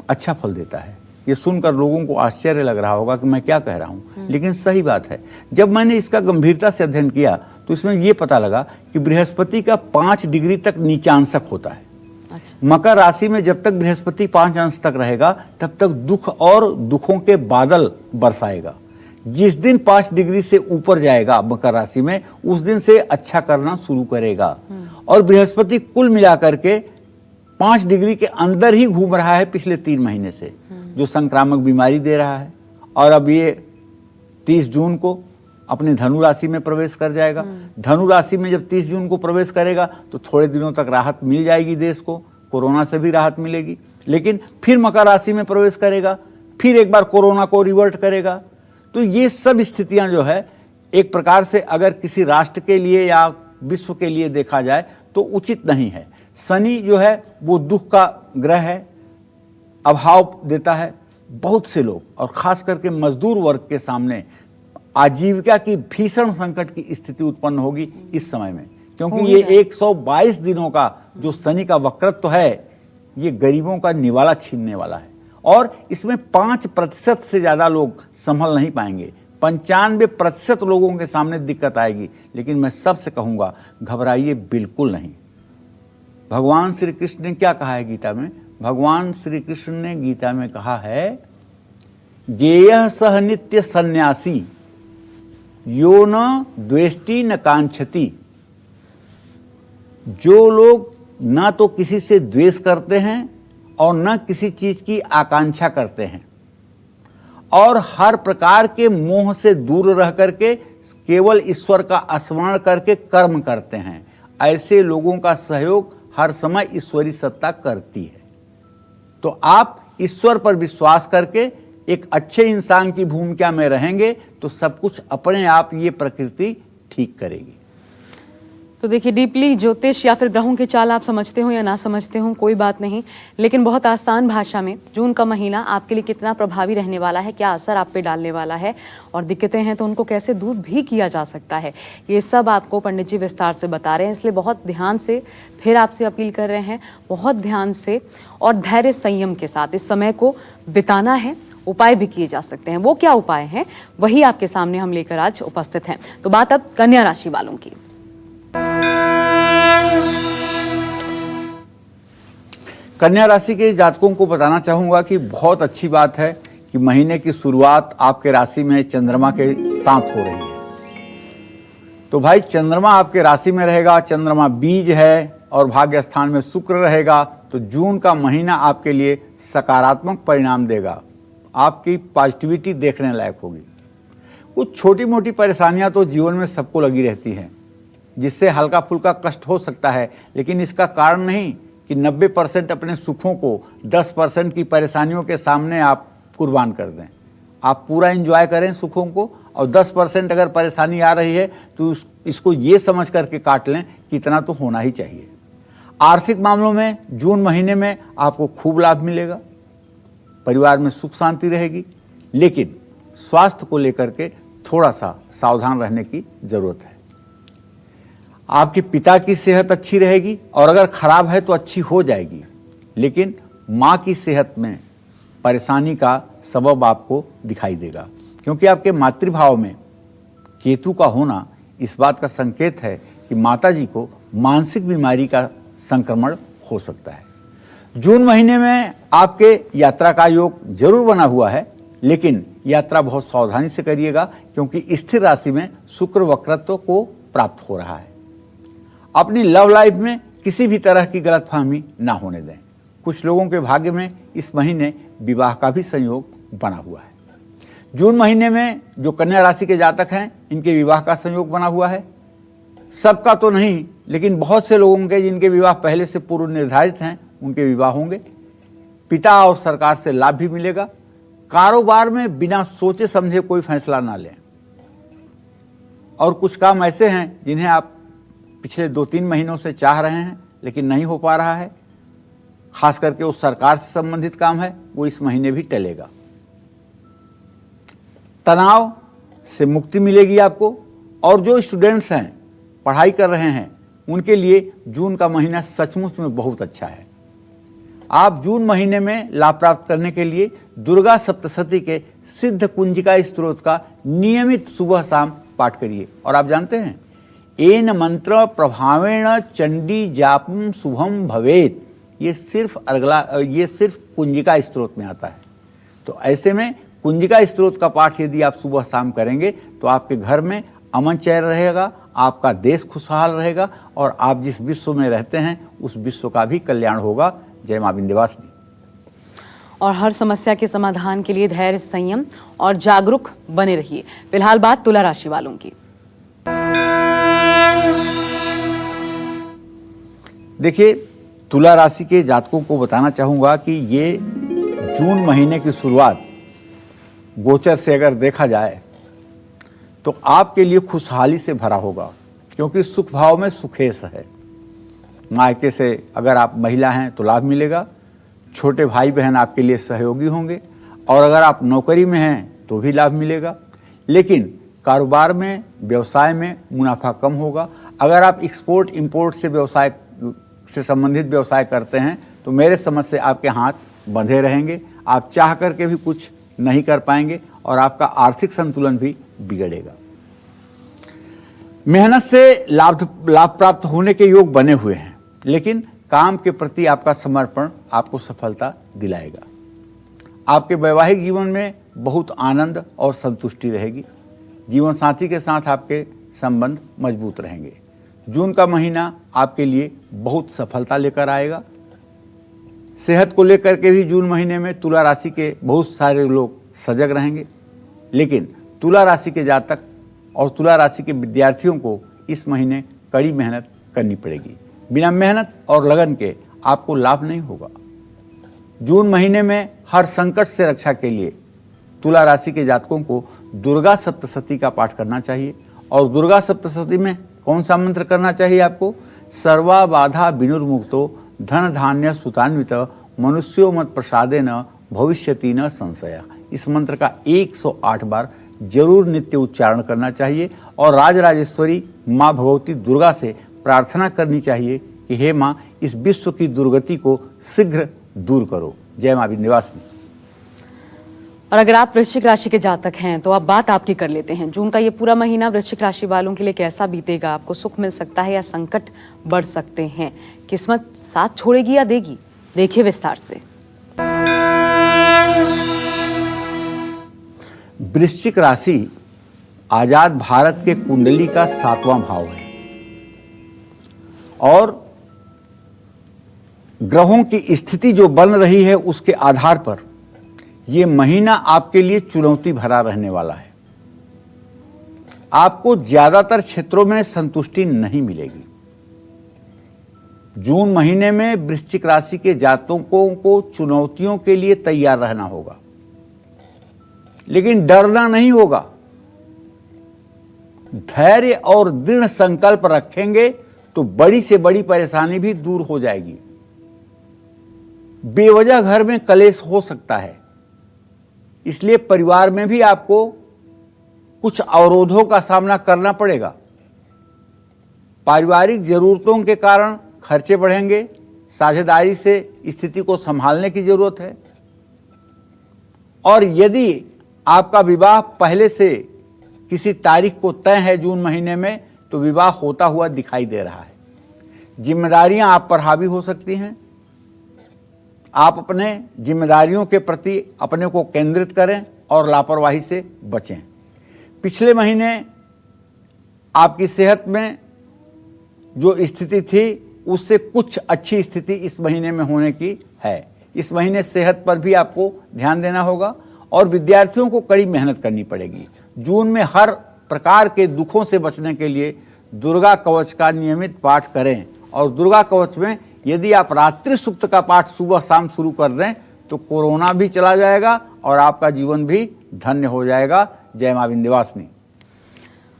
अच्छा फल देता है। ये सुनकर लोगों को आश्चर्य लग रहा होगा कि मैं क्या कह रहा हूँ, लेकिन सही बात है। जब मैंने इसका गंभीरता से अध्ययन किया तो इसमें यह पता लगा कि बृहस्पति का 5 डिग्री तक नीचांशक होता है। अच्छा। मकर राशि में जब तक बृहस्पति 5 अंश तक रहेगा तब तक दुख और दुखों के बादल बरसाएगा। जिस दिन 5 डिग्री से ऊपर जाएगा मकर राशि में, उस दिन से अच्छा करना शुरू करेगा। और बृहस्पति कुल मिलाकर के 5 डिग्री के अंदर ही घूम रहा है पिछले 3 महीने से, जो संक्रामक बीमारी दे रहा है। और अब ये 30 जून को अपने धनु राशि में प्रवेश कर जाएगा। धनु राशि में जब 30 जून को प्रवेश करेगा तो थोड़े दिनों तक राहत मिल जाएगी, देश को कोरोना से भी राहत मिलेगी। लेकिन फिर मकर राशि में प्रवेश करेगा, फिर एक बार कोरोना को रिवर्ट करेगा। तो ये सब स्थितियां जो है एक प्रकार से अगर किसी राष्ट्र के लिए या विश्व के लिए देखा जाए तो उचित नहीं है। शनि जो है वो दुख का ग्रह है, अभाव देता है। बहुत से लोग और खास करके मजदूर वर्ग के सामने आजीविका की भीषण संकट की स्थिति उत्पन्न होगी इस समय में, क्योंकि ये 122 दिनों का जो शनि का वक्रत्व है ये गरीबों का निवाला छीनने वाला है। और इसमें 5% से ज्यादा लोग संभल नहीं पाएंगे, 95% लोगों के सामने दिक्कत आएगी। लेकिन मैं सबसे कहूंगा, घबराइए बिल्कुल नहीं। भगवान श्री कृष्ण ने क्या कहा है गीता में? भगवान श्री कृष्ण ने गीता में कहा है, ज्ञेयः सह नित्य सन्यासी यो न द्वेष्टि न कांक्षति। जो लोग ना तो किसी से द्वेष करते हैं और न किसी चीज की आकांक्षा करते हैं और हर प्रकार के मोह से दूर रह करके केवल ईश्वर का स्मरण करके कर्म करते हैं, ऐसे लोगों का सहयोग हर समय ईश्वरी सत्ता करती है। तो आप ईश्वर पर विश्वास करके एक अच्छे इंसान की भूमिका में रहेंगे तो सब कुछ अपने आप ये प्रकृति ठीक करेगी। तो देखिए, डीपली ज्योतिष या फिर ग्रहों की चाल आप समझते हो या ना समझते हो कोई बात नहीं, लेकिन बहुत आसान भाषा में जून का महीना आपके लिए कितना प्रभावी रहने वाला है, क्या असर आप पे डालने वाला है और दिक्कतें हैं तो उनको कैसे दूर भी किया जा सकता है, ये सब आपको पंडित जी विस्तार से बता रहे हैं। इसलिए बहुत ध्यान से फिर आपसे अपील कर रहे हैं, बहुत ध्यान से और धैर्य संयम के साथ इस समय को बिताना है। उपाय भी किए जा सकते हैं, वो क्या उपाय हैं वही आपके सामने हम लेकर आज उपस्थित हैं। तो बात अब कन्या राशि वालों की। कन्या राशि के जातकों को बताना चाहूंगा कि बहुत अच्छी बात है कि महीने की शुरुआत आपके राशि में चंद्रमा के साथ हो रही है। तो भाई, चंद्रमा आपके राशि में रहेगा, चंद्रमा बीज है और भाग्य स्थान में शुक्र रहेगा, तो जून का महीना आपके लिए सकारात्मक परिणाम देगा। आपकी पॉजिटिविटी देखने लायक होगी। कुछ छोटी मोटी परेशानियां तो जीवन में सबको लगी रहती हैं, जिससे हल्का फुल्का कष्ट हो सकता है, लेकिन इसका कारण नहीं कि 90% अपने सुखों को 10% की परेशानियों के सामने आप कुर्बान कर दें। आप पूरा एंजॉय करें सुखों को और 10% अगर परेशानी आ रही है तो इसको ये समझ करके काट लें कि इतना तो होना ही चाहिए। आर्थिक मामलों में जून महीने में आपको खूब लाभ मिलेगा, परिवार में सुख शांति रहेगी, लेकिन स्वास्थ्य को लेकर के थोड़ा सा सावधान रहने की जरूरत है। आपके पिता की सेहत अच्छी रहेगी और अगर खराब है तो अच्छी हो जाएगी, लेकिन माँ की सेहत में परेशानी का सबब आपको दिखाई देगा, क्योंकि आपके मातृभाव में केतु का होना इस बात का संकेत है कि माताजी को मानसिक बीमारी का संक्रमण हो सकता है। जून महीने में आपके यात्रा का योग जरूर बना हुआ है, लेकिन यात्रा बहुत सावधानी से करिएगा, क्योंकि स्थिर राशि में शुक्र वक्रत्व को प्राप्त हो रहा है। अपनी लव लाइफ में किसी भी तरह की गलतफहमी ना होने दें। कुछ लोगों के भाग्य में इस महीने विवाह का भी संयोग बना हुआ है। जून महीने में जो कन्या राशि के जातक हैं, इनके विवाह का संयोग बना हुआ है। सबका तो नहीं, लेकिन बहुत से लोगों के जिनके विवाह पहले से पूर्व निर्धारित हैं, उनके विवाह होंगे। पिता और सरकार से लाभ भी मिलेगा। कारोबार में बिना सोचे समझे कोई फैसला ना लें। और कुछ काम ऐसे हैं जिन्हें आप पिछले 2-3 महीनों से चाह रहे हैं लेकिन नहीं हो पा रहा है, खास करके उस सरकार से संबंधित काम है, वो इस महीने भी टलेगा। तनाव से मुक्ति मिलेगी आपको। और जो स्टूडेंट्स हैं, पढ़ाई कर रहे हैं, उनके लिए जून का महीना सचमुच में बहुत अच्छा है। आप जून महीने में लाभ प्राप्त करने के लिए दुर्गा सप्तशती के सिद्ध कुंजिका स्तोत्र का नियमित सुबह शाम पाठ करिए। और आप जानते हैं, एन मंत्र प्रभावेण चंडी जापम शुभम भवेत, ये सिर्फ कुंजिका स्तोत्र में आता है। तो ऐसे में कुंजिका स्तोत्र का पाठ यदि आप सुबह शाम करेंगे तो आपके घर में अमन चैन रहेगा, आपका देश खुशहाल रहेगा और आप जिस विश्व में रहते हैं उस विश्व का भी कल्याण होगा। जय मां विंध्यवासिनी। और हर समस्या के समाधान के लिए धैर्य, संयम और जागरूक बने रहिए। फिलहाल बात तुला राशि वालों की। देखिए, तुला राशि के जातकों को बताना चाहूंगा कि ये जून महीने की शुरुआत गोचर से अगर देखा जाए तो आपके लिए खुशहाली से भरा होगा, क्योंकि सुख भाव में सुखेश है। मायके से अगर आप महिला हैं तो लाभ मिलेगा। छोटे भाई बहन आपके लिए सहयोगी होंगे और अगर आप नौकरी में हैं तो भी लाभ मिलेगा। लेकिन कारोबार में, व्यवसाय में मुनाफा कम होगा। अगर आप एक्सपोर्ट इंपोर्ट से संबंधित व्यवसाय करते हैं तो मेरे समझ से आपके हाथ बंधे रहेंगे। आप चाह करके भी कुछ नहीं कर पाएंगे और आपका आर्थिक संतुलन भी बिगड़ेगा। मेहनत से लाभ प्राप्त होने के योग बने हुए हैं, लेकिन काम के प्रति आपका समर्पण आपको सफलता दिलाएगा। आपके वैवाहिक जीवन में बहुत आनंद और संतुष्टि रहेगी। जीवन साथी के साथ आपके संबंध मजबूत रहेंगे। जून का महीना आपके लिए बहुत सफलता लेकर आएगा। सेहत को लेकर के भी जून महीने में तुला राशि के बहुत सारे लोग सजग रहेंगे, लेकिन तुला राशि के जातक और तुला राशि के विद्यार्थियों को इस महीने कड़ी मेहनत करनी पड़ेगी। बिना मेहनत और लगन के आपको लाभ नहीं होगा। जून महीने में हर संकट से रक्षा के लिए तुला राशि के जातकों को दुर्गा सप्तशती का पाठ करना चाहिए। और दुर्गा सप्तशती में कौन सा मंत्र करना चाहिए आपको? सर्वा बाधा विनुर्मुक्तो धन धान्य सुतान्वित मनुष्यो मत प्रसादेन भविष्यति न संशय। इस मंत्र का 108 बार जरूर नित्य उच्चारण करना चाहिए और राजराजेश्वरी माँ भगवती दुर्गा से प्रार्थना करनी चाहिए कि हे माँ, इस विश्व की दुर्गति को शीघ्र दूर करो। जय माँ विंध्यवासिनी। और अगर आप वृश्चिक राशि के जातक हैं तो अब बात आपकी कर लेते हैं। जून का ये पूरा महीना वृश्चिक राशि वालों के लिए कैसा बीतेगा? आपको सुख मिल सकता है या संकट बढ़ सकते हैं? किस्मत साथ छोड़ेगी या देगी? देखिए विस्तार से। वृश्चिक राशि आजाद भारत के कुंडली का 7वां भाव है और ग्रहों की स्थिति जो बन रही है उसके आधार पर यह महीना आपके लिए चुनौती भरा रहने वाला है। आपको ज्यादातर क्षेत्रों में संतुष्टि नहीं मिलेगी। जून महीने में वृश्चिक राशि के जातकों को चुनौतियों के लिए तैयार रहना होगा, लेकिन डरना नहीं होगा। धैर्य और दृढ़ संकल्प रखेंगे तो बड़ी से बड़ी परेशानी भी दूर हो जाएगी। बेवजह घर में कलेश हो सकता है, इसलिए परिवार में भी आपको कुछ अवरोधों का सामना करना पड़ेगा। पारिवारिक जरूरतों के कारण खर्चे बढ़ेंगे, साझेदारी से स्थिति को संभालने की जरूरत है। और यदि आपका विवाह पहले से किसी तारीख को तय है जून महीने में, तो विवाह होता हुआ दिखाई दे रहा है। जिम्मेदारियां आप पर हावी हो सकती हैं। आप अपने जिम्मेदारियों के प्रति अपने को केंद्रित करें और लापरवाही से बचें। पिछले महीने आपकी सेहत में जो स्थिति थी उससे कुछ अच्छी स्थिति इस महीने में होने की है। इस महीने सेहत पर भी आपको ध्यान देना होगा और विद्यार्थियों को कड़ी मेहनत करनी पड़ेगी। जून में हर प्रकार के दुखों से बचने के लिए दुर्गा कवच का नियमित पाठ करें और दुर्गा कवच में यदि आप रात्रि सूक्त का पाठ सुबह शाम शुरू कर दें तो कोरोना भी चला जाएगा और आपका जीवन भी धन्य हो जाएगा। जय मां विंध्यवासिनी।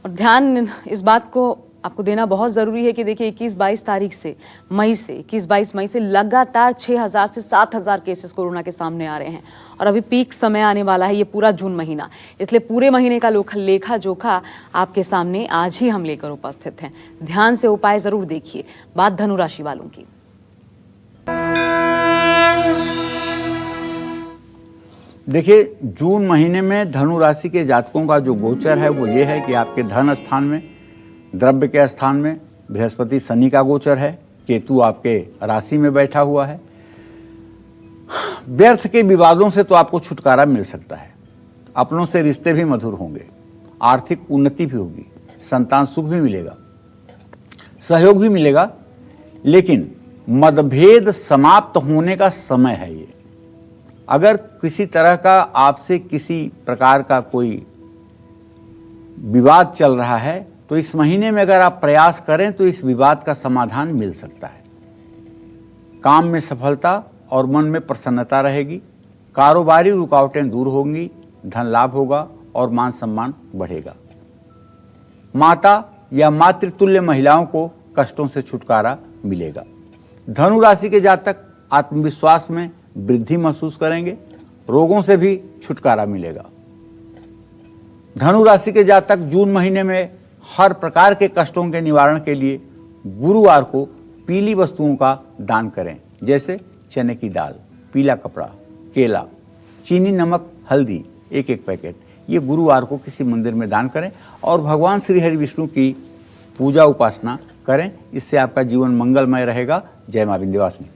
और ध्यान इस बात को आपको देना बहुत ज़रूरी है कि देखिए 21-22 मई से लगातार 6,000 से 7,000 केसेस कोरोना के सामने आ रहे हैं और अभी पीक समय आने वाला है, ये पूरा जून महीना। इसलिए पूरे महीने का लेखा जोखा आपके सामने आज ही हम लेकर उपस्थित हैं। ध्यान से उपाय ज़रूर देखिए। बात धनु राशि वालों की। देखिए, जून महीने में धनु राशि के जातकों का जो गोचर है वो ये है कि आपके धन स्थान में, द्रव्य के स्थान में बृहस्पति शनि का गोचर है। केतु आपके राशि में बैठा हुआ है। व्यर्थ के विवादों से तो आपको छुटकारा मिल सकता है। अपनों से रिश्ते भी मधुर होंगे, आर्थिक उन्नति भी होगी, संतान सुख भी मिलेगा, सहयोग भी मिलेगा। लेकिन मतभेद समाप्त होने का समय है ये। अगर किसी तरह का आपसे किसी प्रकार का कोई विवाद चल रहा है तो इस महीने में अगर आप प्रयास करें तो इस विवाद का समाधान मिल सकता है। काम में सफलता और मन में प्रसन्नता रहेगी। कारोबारी रुकावटें दूर होंगी, धन लाभ होगा और मान सम्मान बढ़ेगा। माता या मातृतुल्य महिलाओं को कष्टों से छुटकारा मिलेगा। धनु राशि के जातक आत्मविश्वास में वृद्धि महसूस करेंगे, रोगों से भी छुटकारा मिलेगा। धनु राशि के जातक जून महीने में हर प्रकार के कष्टों के निवारण के लिए गुरुवार को पीली वस्तुओं का दान करें, जैसे चने की दाल, पीला कपड़ा, केला, चीनी, नमक, हल्दी 1-1 पैकेट। ये गुरुवार को किसी मंदिर में दान करें और भगवान श्री हरि विष्णु की पूजा उपासना करें। इससे आपका जीवन मंगलमय रहेगा। जय मां विंध्यवासिनी।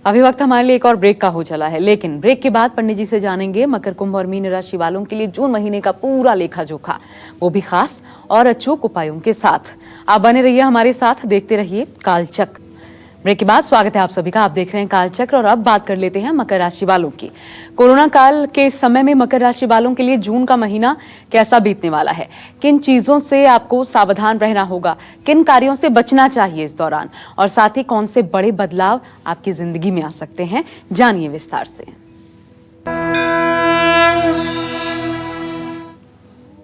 अभी वक्त हमारे लिए एक और ब्रेक का हो चला है, लेकिन ब्रेक के बाद पंडित जी से जानेंगे मकर, कुंभ और मीन राशि वालों के लिए जून महीने का पूरा लेखा जोखा, वो भी खास और अचूक उपायों के साथ। आप बने रहिए हमारे साथ, देखते रहिए कालचक्र। ब्रेक के बाद स्वागत है आप सभी का। आप देख रहे हैं कालचक्र और अब बात कर लेते हैं मकर राशि वालों की। कोरोना काल के समय में मकर राशि वालों के लिए जून का महीना कैसा बीतने वाला है, किन चीजों से आपको सावधान रहना होगा, किन कार्यों से बचना चाहिए इस दौरान, और साथ ही कौन से बड़े बदलाव आपकी जिंदगी में आ सकते हैं, जानिए विस्तार से।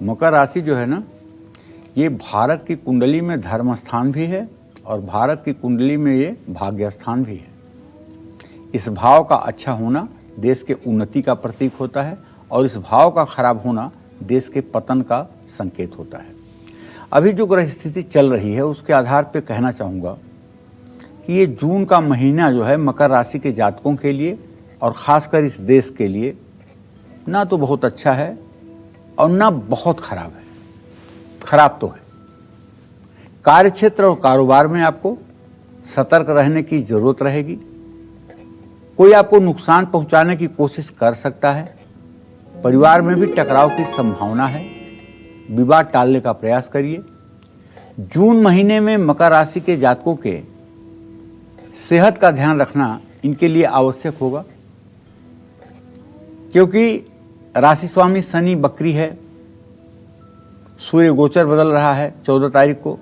मकर राशि जो है ना, ये भारत की कुंडली में धर्म स्थान भी है और भारत की कुंडली में ये भाग्य स्थान भी है। इस भाव का अच्छा होना देश के उन्नति का प्रतीक होता है और इस भाव का खराब होना देश के पतन का संकेत होता है। अभी जो ग्रह स्थिति चल रही है उसके आधार पर कहना चाहूँगा कि ये जून का महीना जो है मकर राशि के जातकों के लिए और ख़ासकर इस देश के लिए ना तो बहुत अच्छा है और ना बहुत खराब है। खराब तो है। कार्यक्षेत्र और कारोबार में आपको सतर्क रहने की जरूरत रहेगी। कोई आपको नुकसान पहुंचाने की कोशिश कर सकता है। परिवार में भी टकराव की संभावना है। विवाद टालने का प्रयास करिए। जून महीने में मकर राशि के जातकों के सेहत का ध्यान रखना इनके लिए आवश्यक होगा, क्योंकि राशि स्वामी शनि बकरी है, सूर्य गोचर बदल रहा है 14 तारीख को,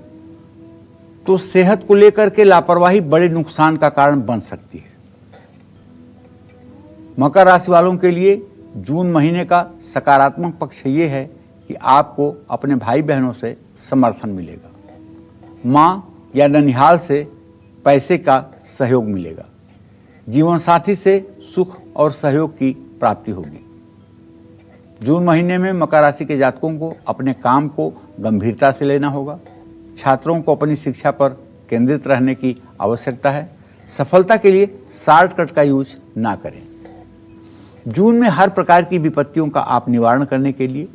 तो सेहत को लेकर के लापरवाही बड़े नुकसान का कारण बन सकती है। मकर राशि वालों के लिए जून महीने का सकारात्मक पक्ष ये है कि आपको अपने भाई बहनों से समर्थन मिलेगा, माँ या ननिहाल से पैसे का सहयोग मिलेगा, जीवन साथी से सुख और सहयोग की प्राप्ति होगी। जून महीने में मकर राशि के जातकों को अपने काम को गंभीरता से लेना होगा। छात्रों को अपनी शिक्षा पर केंद्रित रहने की आवश्यकता है। सफलता के लिए शॉर्टकट का यूज ना करें। जून में हर प्रकार की विपत्तियों का आप निवारण करने के लिए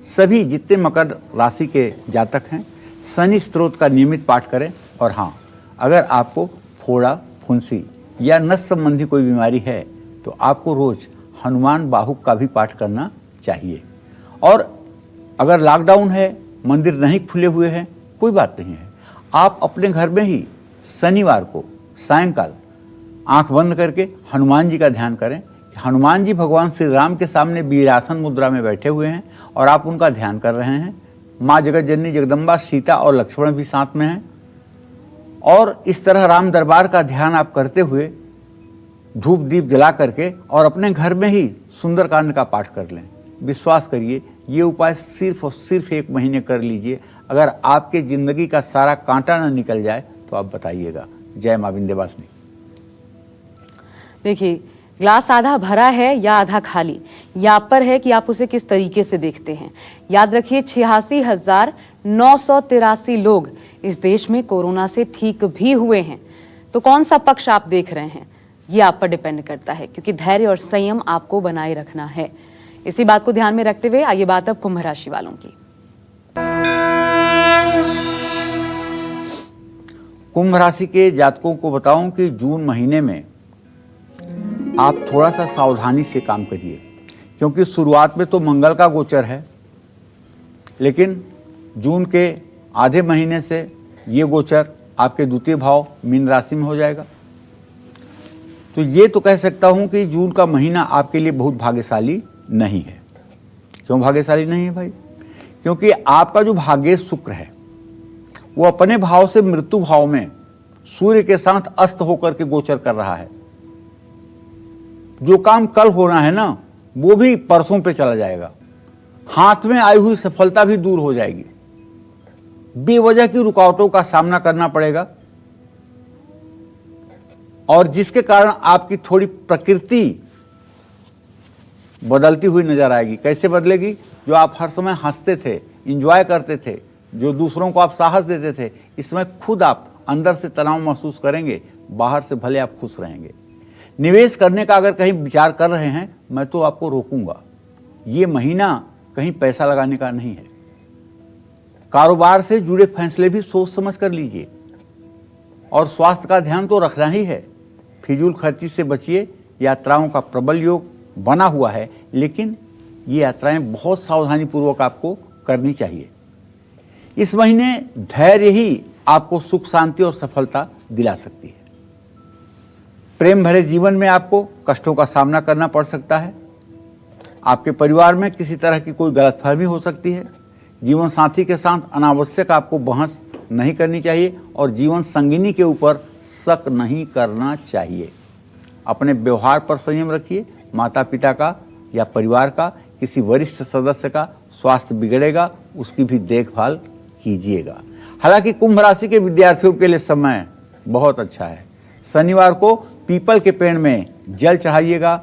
सभी जितने मकर राशि के जातक हैं शनि स्त्रोत का नियमित पाठ करें। और हाँ, अगर आपको फोड़ा, फुंसी या नस संबंधी कोई बीमारी है तो आपको रोज हनुमान बाहुक का भी पाठ करना चाहिए। और अगर लॉकडाउन है, मंदिर नहीं खुले हुए हैं, कोई बात नहीं है, आप अपने घर में ही शनिवार को सायंकाल आंख बंद करके हनुमान जी का ध्यान करें। हनुमान जी भगवान श्री राम के सामने वीरासन मुद्रा में बैठे हुए हैं और आप उनका ध्यान कर रहे हैं। माँ जगत जननी जगदम्बा, सीता और लक्ष्मण भी साथ में हैं। और इस तरह राम दरबार का ध्यान आप करते हुए धूप दीप जला करके और अपने घर में ही सुंदरकांड का पाठ कर लें। विश्वास करिए, ये उपाय सिर्फ और सिर्फ 1 महीने कर लीजिए। अगर आपके जिंदगी का सारा कांटा न निकल जाए तो आप बताइएगा। जय मां विंध्यवासिनी। देखिए, ग्लास आधा भरा है या आधा खाली, या आप पर है कि आप उसे किस तरीके से देखते हैं। याद रखिए, 86,983 लोग इस देश में कोरोना से ठीक भी हुए हैं। तो कौन सा पक्ष आप देख रहे हैं, ये आप पर डिपेंड करता है, क्योंकि धैर्य और संयम आपको बनाए रखना है। इसी बात को ध्यान में रखते हुए आइए बात अब कुंभ राशि वालों की। कुंभ राशि के जातकों को बताऊं कि जून महीने में आप थोड़ा सा सावधानी से काम करिए, क्योंकि शुरुआत में तो मंगल का गोचर है, लेकिन जून के आधे महीने से ये गोचर आपके द्वितीय भाव मीन राशि में हो जाएगा। तो ये तो कह सकता हूं कि जून का महीना आपके लिए बहुत भाग्यशाली नहीं है। क्यों भाग्यशाली नहीं है भाई? क्योंकि आपका जो भाग्य शुक्र है वो अपने भाव से मृत्यु भाव में सूर्य के साथ अस्त होकर के गोचर कर रहा है। जो काम कल होना है ना, वो भी परसों पे चला जाएगा। हाथ में आई हुई सफलता भी दूर हो जाएगी। बेवजह की रुकावटों का सामना करना पड़ेगा, और जिसके कारण आपकी थोड़ी प्रकृति बदलती हुई नजर आएगी। कैसे बदलेगी? जो आप हर समय हंसते थे, इंजॉय करते थे, जो दूसरों को आप साहस देते थे, इस समय खुद आप अंदर से तनाव महसूस करेंगे, बाहर से भले आप खुश रहेंगे। निवेश करने का अगर कहीं विचार कर रहे हैं, मैं तो आपको रोकूंगा। ये महीना कहीं पैसा लगाने का नहीं है। कारोबार से जुड़े फैसले भी सोच समझ कर लीजिए, और स्वास्थ्य का ध्यान तो रखना ही है। फिजूल खर्ची से बचिए। यात्राओं का प्रबल योग बना हुआ है, लेकिन ये यात्राएं बहुत सावधानी पूर्वक आपको करनी चाहिए। इस महीने धैर्य ही आपको सुख, शांति और सफलता दिला सकती है। प्रेम भरे जीवन में आपको कष्टों का सामना करना पड़ सकता है। आपके परिवार में किसी तरह की कोई गलतफहमी हो सकती है। जीवन साथी के साथ अनावश्यक आपको बहस नहीं करनी चाहिए, और जीवन संगिनी के ऊपर शक नहीं करना चाहिए। अपने व्यवहार पर संयम रखिए। माता पिता का या परिवार का किसी वरिष्ठ सदस्य का स्वास्थ्य बिगड़ेगा, उसकी भी देखभाल कीजिएगा। हालांकि कुंभ राशि के विद्यार्थियों के लिए समय बहुत अच्छा है। शनिवार को पीपल के पेड़ में जल चढ़ाइएगा,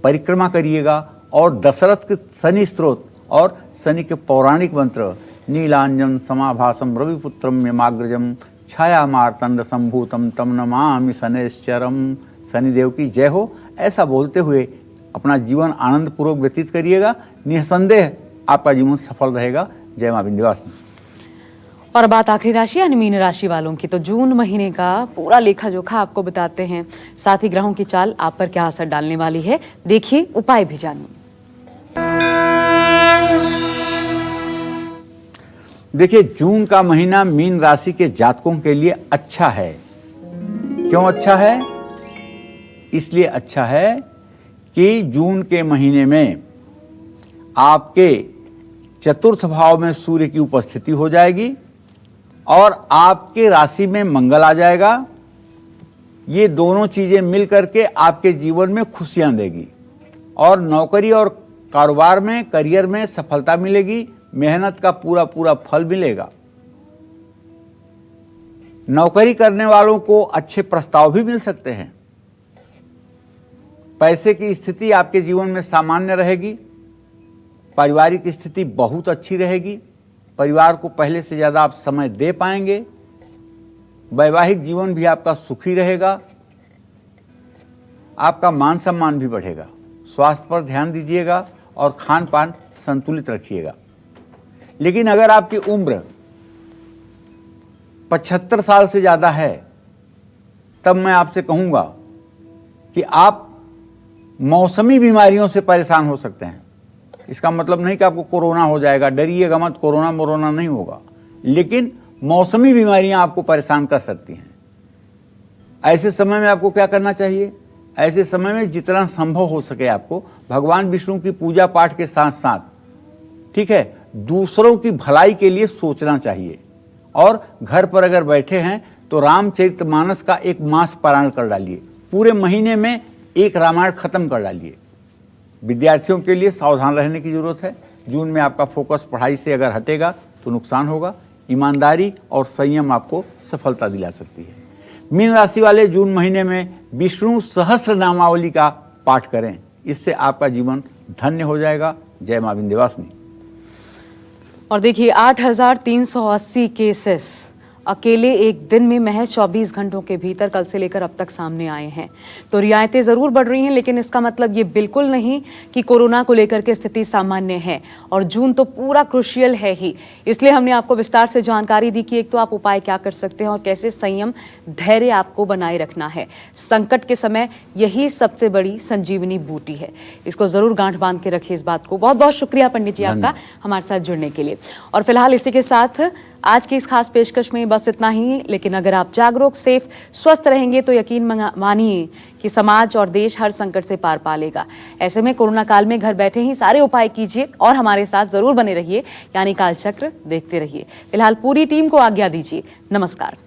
परिक्रमा करिएगा, और दशरथ के शनि स्तोत्र और शनि के पौराणिक मंत्र नीलांजन समाभासम रविपुत्रम यमाग्रजम छाया मार्तंड संभूतम तम नमामि शनैश्चरम, शनिदेव की जय हो, ऐसा बोलते हुए अपना जीवन आनंद पूर्वक व्यतीत करिएगा। निसंदेह आपका जीवन सफल रहेगा। जय मां विंध्यवासिनी। और बात आखिरी राशि यानी मीन राशि वालों की, तो जून महीने का पूरा लेखा जोखा आपको बताते हैं, साथ ही ग्रहों की चाल आप पर क्या असर डालने वाली है। देखिए, उपाय भी जानिए। देखिए, जून का महीना मीन राशि के जातकों के लिए अच्छा है। क्यों अच्छा है? इसलिए अच्छा है कि जून के महीने में आपके चतुर्थ भाव में सूर्य की उपस्थिति हो जाएगी और आपके राशि में मंगल आ जाएगा। ये दोनों चीजें मिल करके आपके जीवन में खुशियां देगी, और नौकरी और कारोबार में, करियर में सफलता मिलेगी, मेहनत का पूरा पूरा फल मिलेगा। नौकरी करने वालों को अच्छे प्रस्ताव भी मिल सकते हैं। पैसे की स्थिति आपके जीवन में सामान्य रहेगी। पारिवारिक स्थिति बहुत अच्छी रहेगी। परिवार को पहले से ज़्यादा आप समय दे पाएंगे। वैवाहिक जीवन भी आपका सुखी रहेगा। आपका मान सम्मान भी बढ़ेगा। स्वास्थ्य पर ध्यान दीजिएगा और खान पान संतुलित रखिएगा। लेकिन अगर आपकी उम्र 75 साल से ज़्यादा है, तब मैं आपसे कहूँगा कि आप मौसमी बीमारियों से परेशान हो सकते हैं। इसका मतलब नहीं कि आपको कोरोना हो जाएगा, डरिएगा मत, कोरोना मोरोना नहीं होगा, लेकिन मौसमी बीमारियां आपको परेशान कर सकती हैं। ऐसे समय में आपको क्या करना चाहिए? ऐसे समय में जितना संभव हो सके आपको भगवान विष्णु की पूजा पाठ के साथ साथ, ठीक है, दूसरों की भलाई के लिए सोचना चाहिए। और घर पर अगर बैठे हैं तो रामचरितमानस का एक मास पारायण कर डालिए। पूरे महीने में एक रामायण खत्म कर डालिए। विद्यार्थियों के लिए सावधान रहने की जरूरत है। जून में आपका फोकस पढ़ाई से अगर हटेगा तो नुकसान होगा। ईमानदारी और संयम आपको सफलता दिला सकती है। मीन राशि वाले जून महीने में विष्णु सहस्त्र नामावली का पाठ करें, इससे आपका जीवन धन्य हो जाएगा। जय मां विंध्यवासिनी। और देखिए 8,380 केसेस अकेले एक दिन में महज 24 घंटों के भीतर कल से लेकर अब तक सामने आए हैं। तो रियायतें ज़रूर बढ़ रही हैं, लेकिन इसका मतलब ये बिल्कुल नहीं कि कोरोना को लेकर के स्थिति सामान्य है। और जून तो पूरा क्रूशियल है ही, इसलिए हमने आपको विस्तार से जानकारी दी कि एक तो आप उपाय क्या कर सकते हैं और कैसे संयम, धैर्य आपको बनाए रखना है। संकट के समय यही सबसे बड़ी संजीवनी बूटी है। इसको ज़रूर गांठ बांध के रखिए इस बात को। बहुत बहुत शुक्रिया पंडित जी आपका हमारे साथ जुड़ने के लिए। और फिलहाल इसी के साथ आज की इस खास पेशकश में बस इतना ही। लेकिन अगर आप जागरूक, सेफ, स्वस्थ रहेंगे तो यकीन मानिए कि समाज और देश हर संकट से पार पा लेगा। ऐसे में कोरोना काल में घर बैठे ही सारे उपाय कीजिए और हमारे साथ जरूर बने रहिए, यानी कालचक्र देखते रहिए। फिलहाल पूरी टीम को आज्ञा दीजिए। नमस्कार।